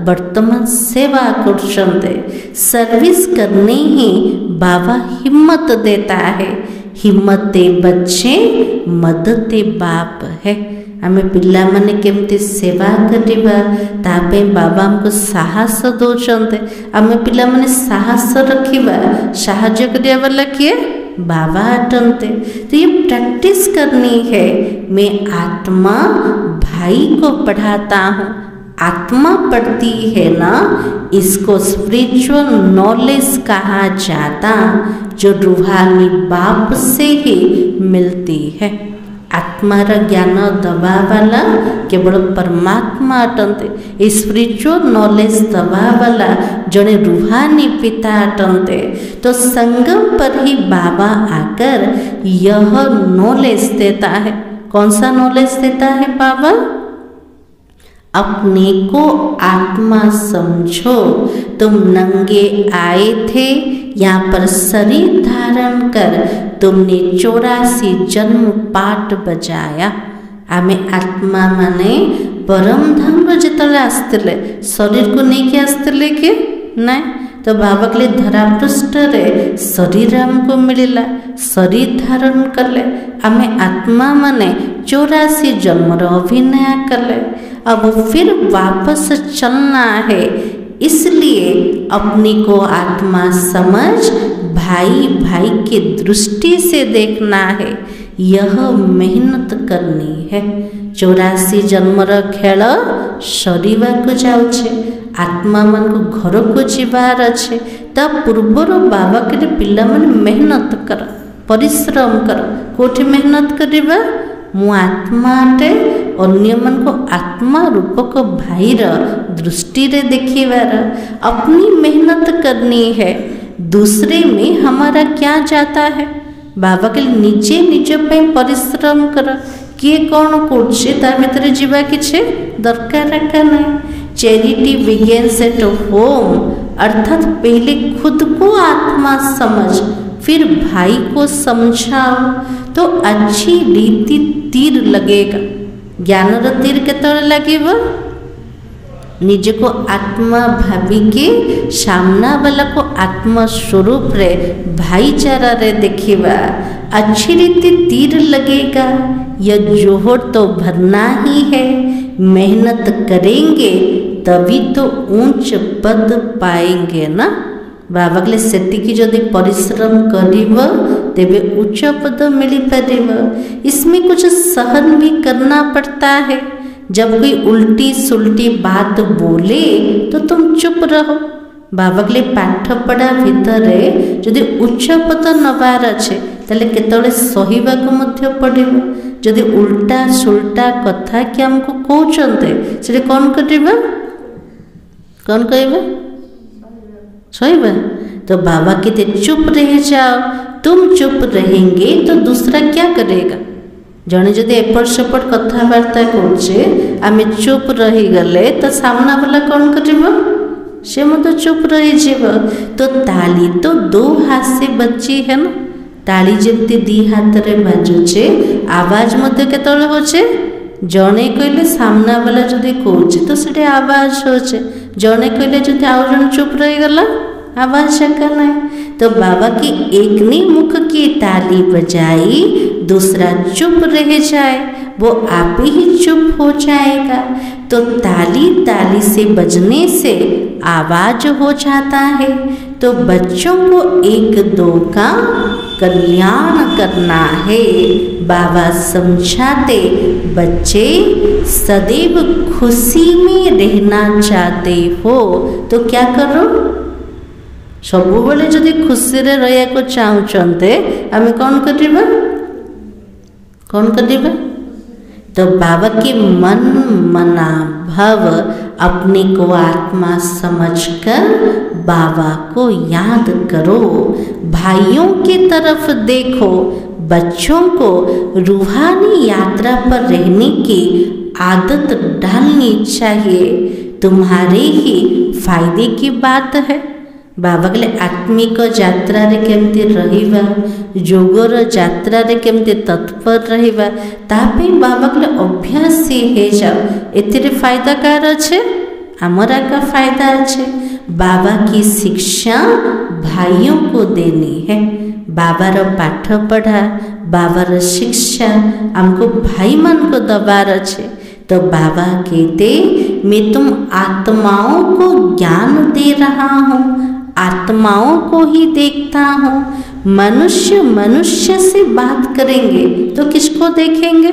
वर्तमान सेवा करछन्ते। सर्विस करने ही बाबा हिम्मत देता है। हिम्मत दे बच्चे मदद दे बाप है। आमे पिला माने केमती सेवा करिबा तापे बाबा हमको साहस दौरान आमे पिला माने साहस रखिबा। साहाଯ୍य करिया वाला किए बाबा अटंते। तो ये प्रैक्टिस करनी है। मैं आत्मा भाई को पढ़ाता हूँ। आत्मा पढ़ती है ना, इसको स्पिरिचुअल नॉलेज कहा जाता, जो रूहानी बाप से ही मिलती है। आत्मार ज्ञान दबा वाला केवल परमात्मा अटंते। स्पिरिचुअल नॉलेज दबा वाला जड़े रूहानी पिता अटंते। तो संगम पर ही बाबा आकर यह नॉलेज देता है। कौन सा नॉलेज देता है बाबा? अपने को आत्मा समझो। तुम नंगे आए थे, यहाँ पर शरीर धारण कर तुमने 84 जन्म पाठ बजाया। आमे आत्मा माने परम धाम जिते आसते शरीर को नहीं कि आसते कि ना, तो बाबा के धरा पृष्ठ रे शरीर हमको मिलला, शरीर धारण कले। आमे आत्मा माने 84 जन्म अभिनय कले। अब फिर वापस चलना है, इसलिए अपने को आत्मा समझ भाई भाई की दृष्टि से देखना है। यह मेहनत करनी है। 84 जन्मर खेल सरीवा को जाउछे, आत्मा मन को घर को जीवार अच्छे। ता पूर्वर बाबा के पिला मन मेहनत कर, परिश्रम कर। कोठी मेहनत करिबा? मु आत्माटे अन्य मन को आत्मा रूपक भाईर दृष्टि रे देखिबार अपनी मेहनत करनी है। दूसरे में हमारा क्या जाता है? बाबा के निजे निज पे परिश्रम कर। किए कौन करछे ता भितर जीवा किछे दरकार रखा नहीं। चैरिटी बिगिन्स एट होम, अर्थात पहले खुद को आत्मा समझ, फिर भाई को समझाओ, तो अच्छी रीति तीर लगेगा। ज्ञानर तीर केतले लगेगा? निज को आत्मा भावी के सामना वाला को आत्मा स्वरूप रे भाईचारा रे देखिबा, अच्छी रीति तीर लगेगा। यह जोहर तो भरना ही है। मेहनत करेंगे तभी तो ऊंच पद पाएंगे ना। बाबा के सेतिकी जदि परिश्रम करिब तेबे उच्च पद मिल पारिब। इसमें कुछ सहन भी करना पड़ता है। जब कोई उल्टी सुल्टी बात बोले तो तुम चुप रहो। बाबा के पाठ पढ़ा भितर जदि उच्च पद नबार अच्छे ताले केतले सहिबा को मध्य पड़िबो। जदि उल्टा सुल्टा कथा कि हमको कहते से कौन करिबा? कौन कहबा? सहिबा। तो बाबा कहते चुप रह जाओ। तुम चुप रहेंगे तो दूसरा क्या करेगा? जड़े जदि एपट सेपट कथबार्ता करछे आमे चुप रही गले तो सामना वाला कौन करिबो? से मत चुप रही जीव। तो ताली तो दो हाथ से बची है ना। ताली जमती दी हाथ रे बाजुचे, आवाज मध्य केतले होचे? जड़े कहले सामना वाला जदि कहूचे तो से आवाज होचे। जड़े कहले जदि आउ जन चुप रही गला आवाज का नहीं। तो बाबा की एक ने मुख की ताली बजाई, दूसरा चुप रह जाए, वो आप ही चुप हो जाएगा। तो ताली ताली से बजने से आवाज हो जाता है। तो बच्चों को एक दो का कल्याण करना है। बाबा समझाते, बच्चे सदैव खुशी में रहना चाहते हो तो क्या करो? सब बेले जदि खुशी रे रहिया को चाहते आमे कौन करिबा? कौन करिबा? तो बाबा के मन मना भाव अपने को आत्मा समझकर बाबा को याद करो। भाइयों की तरफ देखो। बच्चों को रूहानी यात्रा पर रहने की आदत डालनी चाहिए। तुम्हारे ही फायदे की बात है। बाबा कहले आत्मिक यात्रा रे केमती रहिबा, जोगर यात्रा रे केमती तत्पर रहिबा, तापे बाबा कहले अभ्यासी हे जाओ। एतिरे फायदा कार अच्छे? हमारा का फायदा अच्छे। बाबा की शिक्षा भाइयों को देनी है। बाबार पाठ पढ़ा, बाबार शिक्षा हमको भाई मन को दबार अच्छे। तो बाबा कहते मैं तुम आत्माओं को ज्ञान दे रहा हूँ, आत्माओं को ही देखता हूँ। मनुष्य मनुष्य से बात करेंगे तो किसको देखेंगे?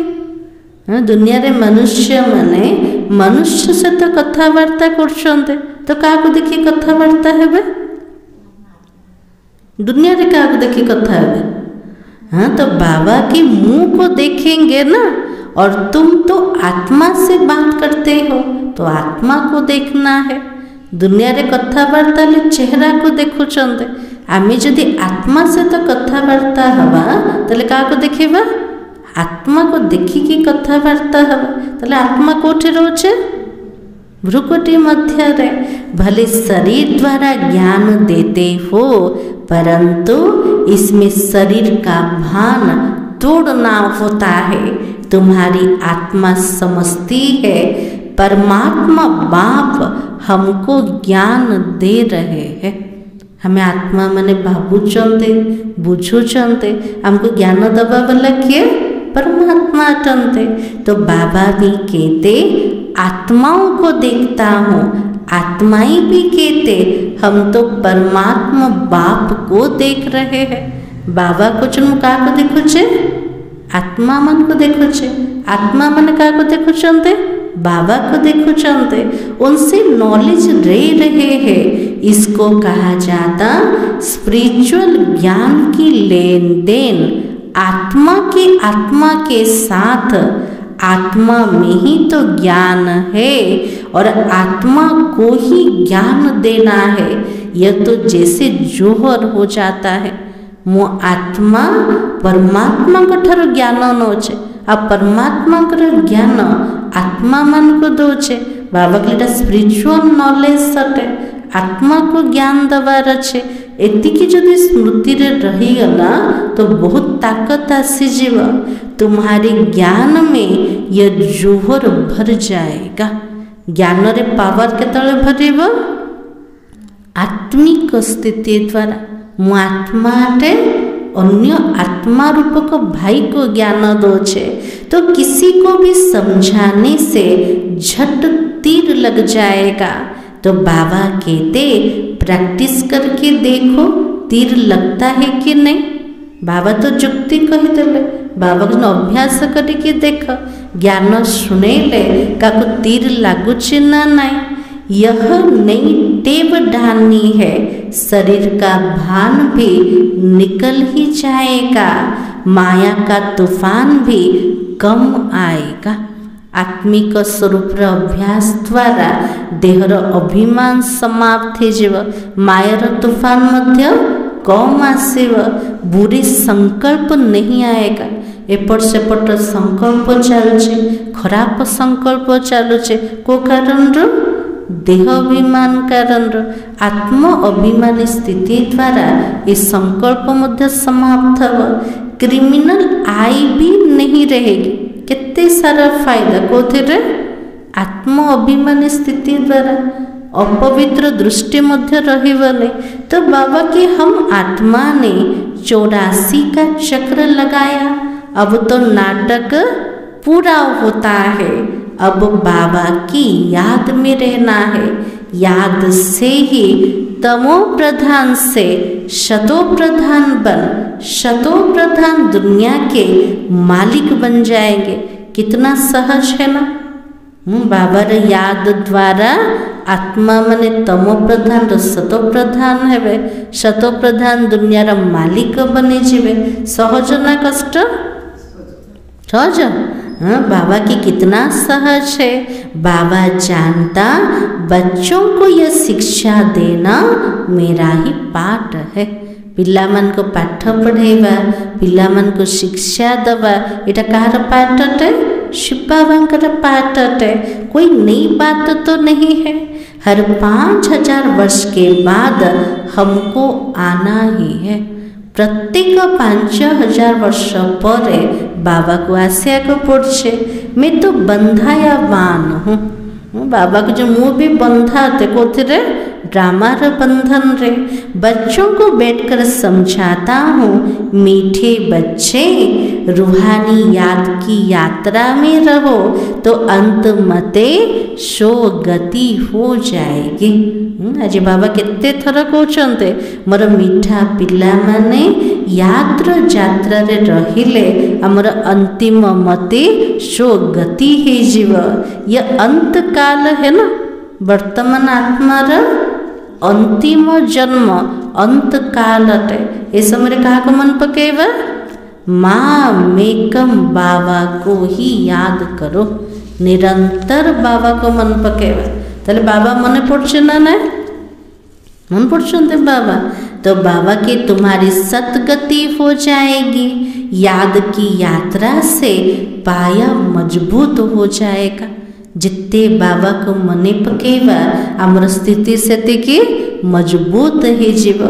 दुनिया रे मनुष्य माने मनुष्य से तो कथबार्ता करछन्ते, तो काको देखि कथबार्ता हेबे? दुनिया रे काको देखि कथा हेबे? हाँ, तो बाबा के मुंह को देखेंगे ना। और तुम तो आत्मा से बात करते हो, तो आत्मा को देखना है। दुनिया रे कथबार्ता ले चेहरा को देखुचन्ते, आमे जदि आत्मा से तो कथबार्ता हवा तले काको देखिबा? आत्मा को देखिकी कथबार्ता हवा। तले आत्मा कोठे रोचे? भ्रुकुटी मध्य रे। भले शरीर द्वारा ज्ञान देते हो, परंतु इसमें शरीर का भान तोड़ना होता है। तुम्हारी आत्मा समझती है परमात्मा बाप हमको ज्ञान दे रहे हैं। हमें आत्मा माने भावुचंते, बुझुचंते, हमको ज्ञान दबा वाला किए परमात्मा टंते। तो बाबा भी कहते आत्माओं को देखता हूँ, आत्माएं भी कहते हम तो परमात्मा बाप को देख रहे हैं। बाबा कुछ का को देखुचे? आत्मा मन को देखुचे। आत्मा मन का को देखुचंते? बाबा को देखुचंते। उनसे नॉलेज ले रहे हैं। इसको कहा जाता स्पिरिचुअल ज्ञान की लेन देन। आत्मा के साथ आत्मा में ही तो ज्ञान है और आत्मा को ही ज्ञान देना है। यह तो जैसे जोहर हो जाता है। मो आत्मा परमात्मा ठार ज्ञान नौचे आ परमात्मा ज्ञान आत्मा मान को दौचे। बाबा के स्पिरिचुअल नॉलेज सटे, आत्मा को ज्ञान दबार अच्छे। एतिकी जदि स्मृति रे रहीगला तो बहुत ताकत आसीजीव। तुम्हारे ज्ञान में यह जोहर भर जाएगा। ज्ञान रे पावर केतळे भरिब? आत्मिक स्थिति द्वारा। मु आत्माटे अन्य आत्मा रूपक भाई को ज्ञान दोचे, तो किसी को भी समझाने से झट तीर लग जाएगा। तो बाबा कहते प्रैक्टिस करके देखो तीर लगता है कि नहीं। बाबा तो जुक्ति कहीदेले, बाबा को अभ्यास करके देख, ज्ञान शुणेले काको तीर लागुची ना नहीं। यह नई टेव डालनी है, शरीर का भान भी निकल ही जाएगा, माया का तूफान भी कम आएगा। आत्मिक स्वरूप अभ्यास द्वारा देहर अभिमान समाप्त हो, मायर तूफान मध्य कम आसव, बुरी संकल्प नहीं आएगा। एपट सेपट संकल्प चलुचे, खराब संकल्प चलुचे, को कारण देह अभिमान कारण। आत्म अभिमानी स्थिति द्वारा ये संकल्प मध्य समाप्त हो। क्रिमिनल आई भी नहीं रहेगी। केते सारा फायदा कोथे? आत्म अभिमानी स्थिति द्वारा अपवित्र दृष्टि मध्य रहिबने। तो बाबा के हम आत्मा ने 84 का चक्र लगाया, अब तो नाटक पूरा होता है। अब बाबा की याद में रहना है। याद से ही तमो प्रधान से शतो प्रधान बन, शतो प्रधान दुनिया के मालिक बन जाएंगे। कितना सहज है ना। बाबा रे याद द्वारा आत्मा मने तमो प्रधान रो शतो प्रधान हेबे, शतो प्रधान दुनिया रो मालिक बने जीवे। सहज ना कष्ट? सहज। हाँ, बाबा की कितना सहज है। बाबा जानता बच्चों को यह शिक्षा देना मेरा ही पाठ है। पिला मन को पाठ पढ़ेवा, पिला मन को शिक्षा दवा, एटा कार पाठ है? शिव बाबा पाठ है। कोई नई बात तो नहीं है। हर 5000 वर्ष के बाद हमको आना ही है। प्रत्येक 5000 वर्ष पर बाबा को आसिया को पड़े। मैं तो बंधायावान हूँ। बाबा के जो मुँह भी बंधा थे कोथिरे ड्रामार बंधन रे। बच्चों को बैठकर समझाता हूँ, मीठे बच्चे रूहानी याद की यात्रा में रहो तो अंत मते शो गति हो जाएगी। आज बाबा केते थर कहते मोर मीठा पिला माने यात्रा जात्रा रे रहिले हमर अंतिम मते शो गति हे जीव। ये अंत काल है ना, वर्तमान आत्मार अंतिम जन्म अंत काल है। ये समय क्या मन पकेवा, माँ मेकम बाबा को ही याद करो, निरंतर बाबा को मन पकेवा। ताले बाबा मन पड़े ना ना मन पड़ते बाबा, तो बाबा की तुम्हारी सतगति हो जाएगी। याद की यात्रा से पाया मजबूत हो जाएगा। जिते बाबा को मने पकेवा आमर स्थिति से की मजबूत है जीव।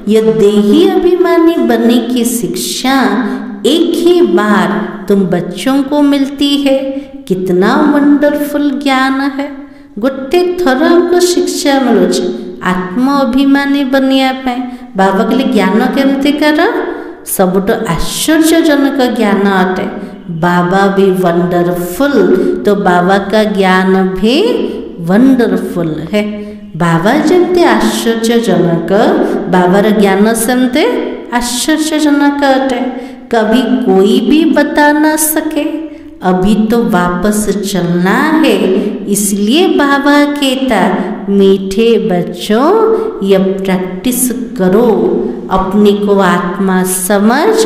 यह देही अभिमानी बनने की शिक्षा एक ही बार तुम बच्चों को मिलती है। कितना वंडरफुल ज्ञान है। गोटे थर हमको शिक्षा मिलुचे आत्म अभिमानी बनिया पे। बाबा के लिए ज्ञान केमती कर सबुठ आश्चर्यजनक ज्ञान अटे। बाबा भी वंडरफुल, तो बाबा का ज्ञान भी वंडरफुल है। बाबा जमते आश्चर्यजनक, बाबार ज्ञान सेमते आश्चर्यजनक अटे। कभी कोई भी बता ना सके। अभी तो वापस चलना है, इसलिए बाबा कहता मीठे बच्चों ये प्रैक्टिस करो। अपने को आत्मा समझ,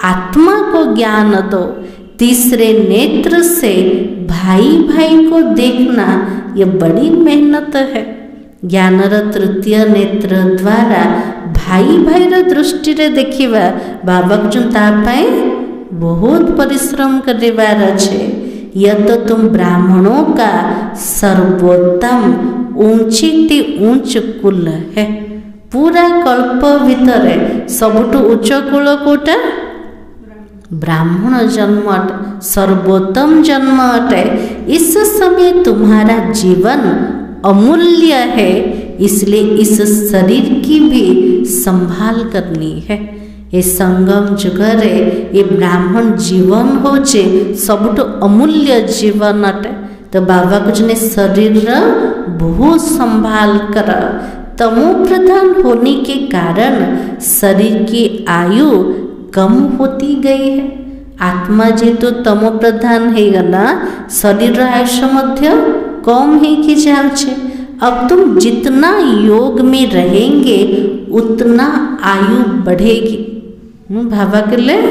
आत्मा को ज्ञान दो। तीसरे नेत्र से भाई भाई को देखना ये बड़ी मेहनत है। ज्ञानर तृतीय नेत्र द्वारा भाई भाईर दृष्टि रे देखिबा बाबा जो तापाई बहुत परिश्रम करिवार छे। यह तो तुम ब्राह्मणों का सर्वोत्तम ऊंची ती ऊंच कुल है। पूरा कल्प भितर सबुठ उच्च कुल कोटा ब्राह्मण जन्म अटे, सर्वोत्तम जन्म अटे। इस समय तुम्हारा जीवन अमूल्य है, इसलिए इस शरीर की भी संभाल करनी है। ये संगम जुगरे ये ब्राह्मण जीवन होचे सबुठ अमूल्य जीवन अटे। तो बाबा कुछ ने शरीर बहुत संभाल कर। तमो प्रधान होने के कारण शरीर की आयु कम होती गई है। आत्मा जी तो तमो प्रधान है गला, शरीर आयुष्य मध्य कम है कि जाउछे। अब तुम जितना योग में रहेंगे उतना आयु बढ़ेगी। भावा के लिए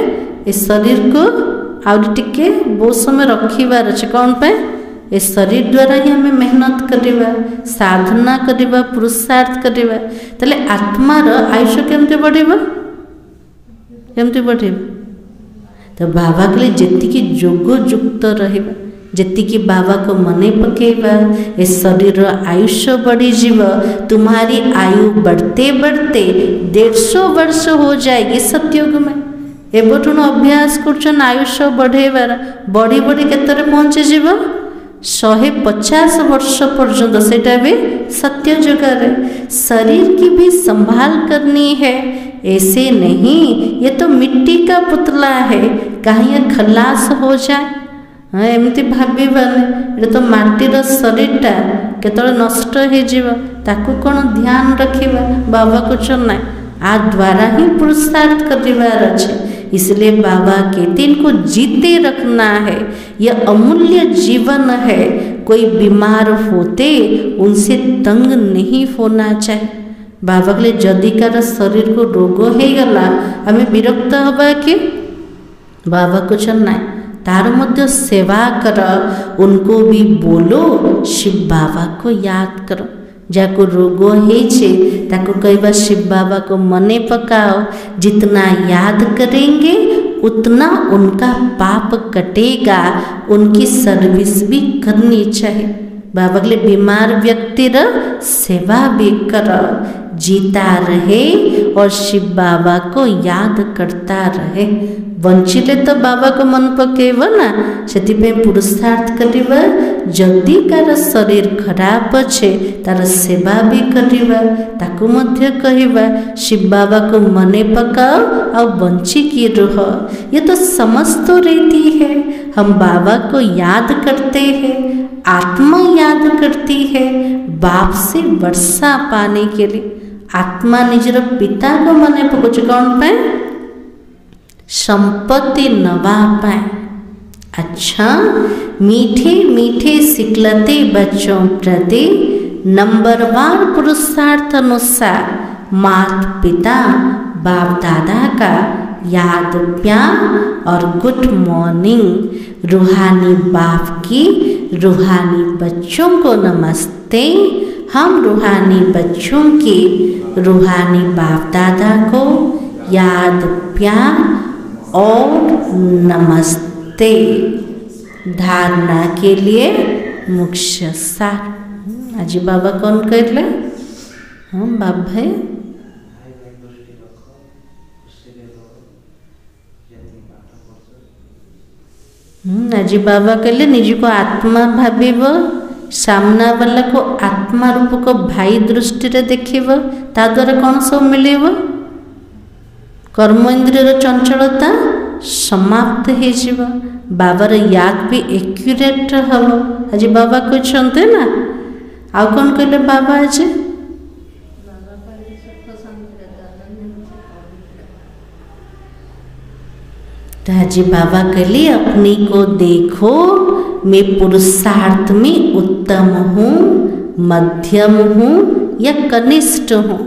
इस शरीर को आउरी टिके बहुत समय रखिबार अच्छे। कौन पे ए शरीर द्वारा ही हमें मेहनत करिबा, साधना करिबा, पुरुषार्थ करिबा। ताले आत्मार आयुष्य केमते बढ़िबा, केमते बढ़िबा। तो बाबा के लिए जेतिकी जोग युक्त रहिबा, जेतिकी बाबा को मने पकेबा, ए शरीर आयुष्य बढ़ी जीव। तुम्हारी आयु बढ़ते बढ़ते 150 वर्ष हो जाएगी सतयुग में। एबठुन अभ्यास कर आयुष्य बढ़ेबार, बढ़ी बढ़ी केतरे पहुँची जीव 150 वर्ष पर्यंत। सेटा भी सत्य जगह शरीर की भी संभाल करनी है। ऐसे नहीं ये तो मिट्टी का पुतला है, कहीं ये खलास हो जाए। हाँ एमती भाविबानी, ये तो माटीर शरीरटा केतळे नष्ट हो जीव, ताकू कौन ध्यान रखिबा। बाबा कुछ ना आ द्वारा ही पुरुषार्थ करिबार अच्छे। इसलिए बाबा कहते इनको जीते रखना है। यह अमूल्य जीवन है। कोई बीमार होते उनसे तंग नहीं होना चाहिए। बाबा के लिए जदिकार शरीर को रोग हो गला आम विरक्त हवा कि बाबा कुछ ना तार मध्य सेवा कर। उनको भी बोलो शिव बाबा को याद करो। जाको रोग है ताको कहबा शिव बाबा को मने पकाओ। जितना याद करेंगे उतना उनका पाप कटेगा। उनकी सर्विस भी करनी चाहिए। बाबा कहले बीमार व्यक्तिर सेवा भी कर, जीता रहे और शिव बाबा को याद करता रहे। बंचिले तो बाबा को मन पकेब ना, से पुरुषार्थ करवा। जदि कार शरीर खराब अच्छे तार सेवा भी करवा, ताकू मध्य कहवा शिव बाबा को मने पकाओ और बंचिकी रुह। ये तो समस्त रीति है। हम बाबा को याद करते हैं, आत्मा याद करती है बाप से वर्षा पाने के लिए। आत्मा निजर पिता को मने पकोच कौन पाए? संपत्ति नवा पाए। अच्छा, मीठे मीठे सिखलते बच्चों प्रति नंबरवार पुरुषार्थ अनुसार माता पिता बाप दादा का याद प्यार और गुड मॉर्निंग। रूहानी बाप की रूहानी बच्चों को नमस्ते। हम रूहानी बच्चों की रूहानी बाप दादा को याद प्यार और नमस्ते। धारणा के लिए मुख्य सार आज बाबा कौन कर ले? हम बाप भाई आज बाबा कहले निज को आत्मा भाविब, सामना वाला को आत्मा रूप को भाई दृष्टि रे देखिब। ता द्वारा कौन सब मिलेब? कर्म इंद्रियर चंचलता समाप्त हो। बाबार याद भी एक्यूरेट हम। आज बाबा कहते ना, आउ कौन कहले बाबा आज? आज बाबा कहले अपने को देखो, मैं पुरुषार्थ में उत्तम हूँ, मध्यम हूँ या कनिष्ठ हूँ।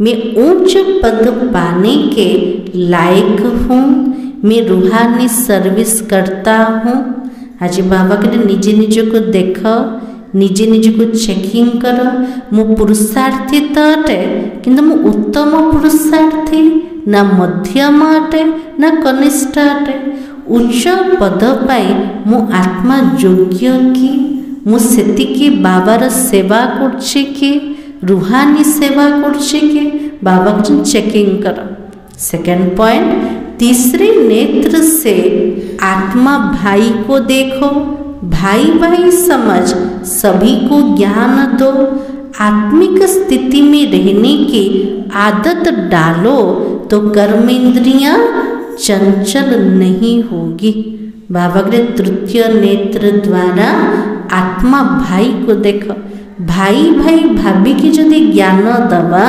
मैं उच्च पद पाने के लायक हूँ। मैं रूहानी सर्विस करता हूँ। आज बाबा कहते निजे निज को देख, निजे निज को चेकिंग कर। मु पुरुषार्थी तो अटे किंतु मु उत्तम पुरुषार्थी ना मध्यम अटे ना कनिष्ठ अटे। उच्च पद पाई मु आत्मा योग्य कि मु सेतिकी बाबार सेवा करछि कि रूहानी सेवा करछि कि? बाबा को चेकिंग कर। सेकंड पॉइंट, तीसरे नेत्र से आत्मा भाई को देखो, भाई भाई समझ सभी को ज्ञान दो। आत्मिक स्थिति में रहने की आदत डालो तो कर्म इंद्रियां चंचल नहीं होगी। बाबा के तृतीय नेत्र द्वारा आत्मा भाई को देखो। भाई भाई भाभी की जदि ज्ञान दवा,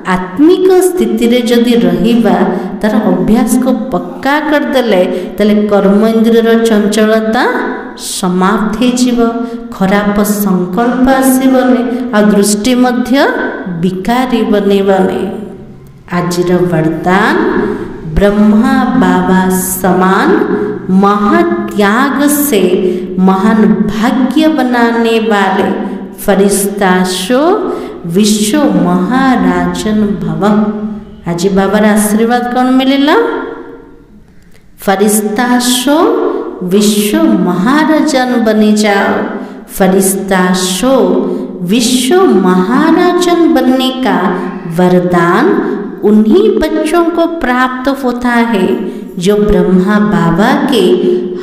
आत्मिक स्थिति रे जदि रहिबा, तार अभ्यास को पक्का कर देले तले कर्म इंद्रियर चंचलता समाप्त हो जीव। खराब संकल्प आसबने आ दृष्टि मध्य विकारी बनेबने। आजिर वरदान, ब्रह्मा बाबा समान महात्याग से महान भाग्य बनाने वाले फरिश्ता शो विश्व महाराजन भव। आज बाबार आशीर्वाद कौन मिलेला? फरिश्ता शो विश्व महाराजन बने जाओ। फरिश्ता शो विश्व महाराजन बनने का वरदान उन्हीं बच्चों को प्राप्त होता है जो ब्रह्मा बाबा के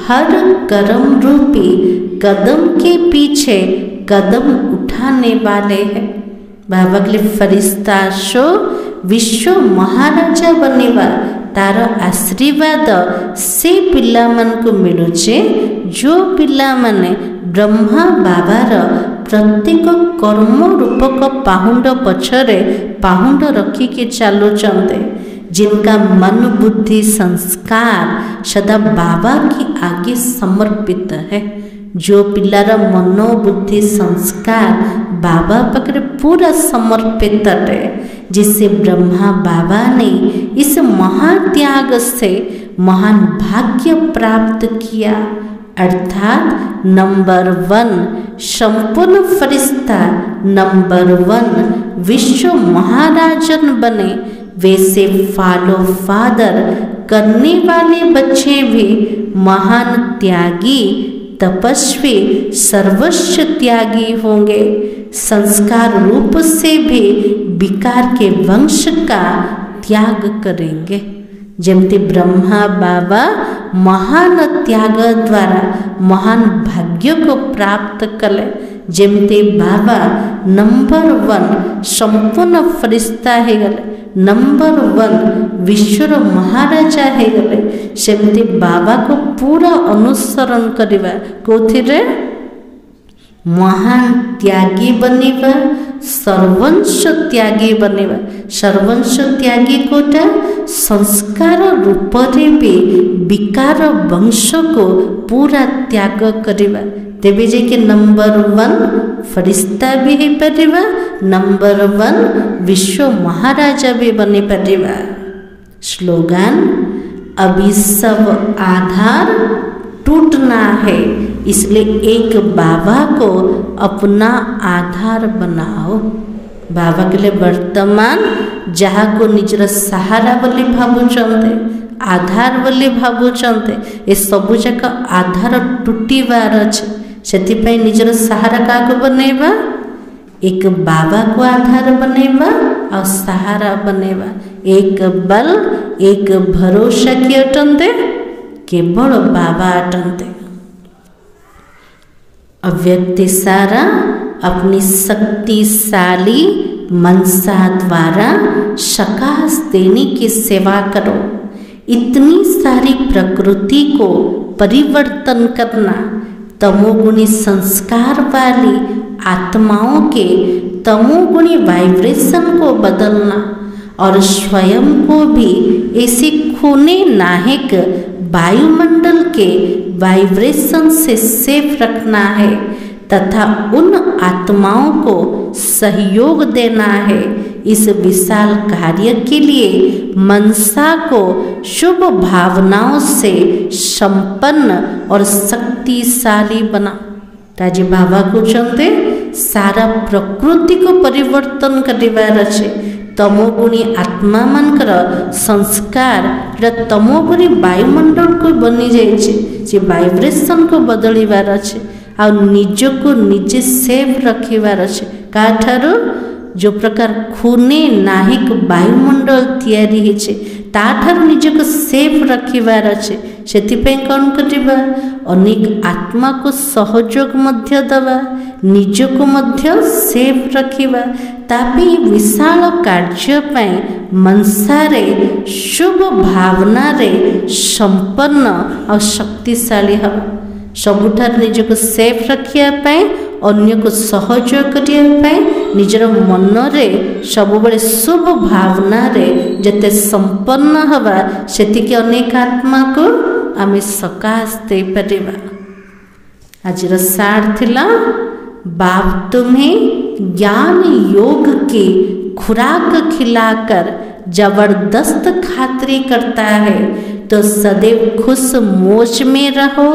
हर कर्म रूपी कदम के पीछे कदम उठाने वाले हैं। बाबा के फरिश्ता शो विश्व महाराजा बनेवा तार आशीर्वाद से पिला मन को मिलुचे जो पिला माने ब्रह्मा बाबार प्रत्येक कर्म रूपक पाहुंड पछरे पाहुंड रखिके चलुचंते, जिनका मन बुद्धि संस्कार सदा बाबा की आगे समर्पित है। जो पिलार मनो बुद्धि संस्कार बाबा पकड़े पूरा समर्पित है, जिससे ब्रह्मा बाबा ने इस महात्याग से महान भाग्य प्राप्त किया। अर्थात नंबर 1 संपूर्ण फरिश्ता, नंबर 1 विश्व महाराजन बने। वैसे फॉलो फादर करने वाले बच्चे भी महान त्यागी तपस्वी सर्वस्व त्यागी होंगे। संस्कार रूप से भी विकार के वंश का त्याग करेंगे। जेमती ब्रह्मा बाबा महान त्याग द्वारा महान भाग्य को प्राप्त कले, जेमती बाबा नंबर 1 संपूर्ण फरिश्ता है गले, नंबर 1 विश्वर महाराजा है गले, सेमती बाबा को पूरा अनुसरण करिबा कोथिरे महान त्यागी बनिबा, सर्वंश त्यागी बनिबा। सर्वंश त्यागी कोटा संस्कार रूप भी विकार वंश को पूरा त्याग करिबा, तेबे जे कि नंबर 1 फरिश्ता भी है परिबा, नंबर 1 विश्व महाराजा भी बनी परिबा। स्लोगन, अभी सब आधार टूटना है, इसलिए एक बाबा को अपना आधार बनाओ। बाबा के लिए वर्तमान जहाँ को निजर सहारा बोली भावुचंते, आधार बोली भावुचंते, ये सबू जाक आधार टूटिबार अच्छे, से निजर सहारा क्या बनैबा, एक बाबा को आधार बनैबा और सहारा बनैबा। एक बल एक भरोसा की अटंते, केवल बाबा अटंते। अव्यक्ति सारा अपनी शक्तिशाली मनसा द्वारा सकाश देने की सेवा करो। इतनी सारी प्रकृति को परिवर्तन करना, तमोगुणी संस्कार वाली आत्माओं के तमोगुणी वाइब्रेशन को बदलना और स्वयं को भी ऐसे खूने नाहक वायुमंडल के वाइब्रेशन से सेफ रखना है तथा उन आत्माओं को सहयोग देना है। इस विशाल कार्य के लिए मनसा को शुभ भावनाओं से संपन्न और शक्तिशाली बना। ताजी बाबा को चलते सारा प्रकृति को परिवर्तन करिबार अच्छे। तमोगुणी आत्मा मानकर संस्कार तमोगुणी वायुमंडल को बनी जाइए, वाइब्रेशन को बदलिबार अच्छे आ निज को निजे सेफ रखिबार अच्छे। काठारो जो प्रकार खूने नाहिक वायुमंडल तैयारी होइछे ताठारो निज को सेफ रखिबार अच्छे। सेतिपई कौन करिबा, अनेक आत्मा को सहयोग मध्य दबा, निज को मध्य सेफ रखिबा, तापी विशाल कार्य पई मनसारे शुभ भावना रे संपन्न और शक्तिशाली हवा। सबुठार निज को सेफ रखिया पाए, अन्य को सहयोग करिया पाए, निजर मन रे सबुबले शुभ भावना रे जते संपन्न हवा, सेतिके अनेक आत्मा को आमे सकाश दे परिबा। आजिर सार थिला, बाप तुम्हें ज्ञान योग की खुराक खिलाकर जबरदस्त खातिरी करता है, तो सदैव खुश मौज में रहो।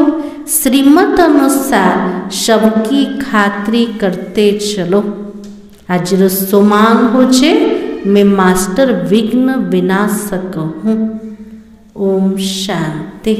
श्रीमत अनुसार सबकी खातिरी करते चलो। आज सोमान हो जे मैं मास्टर विघ्न विनाशक हूँ। ओम शांति।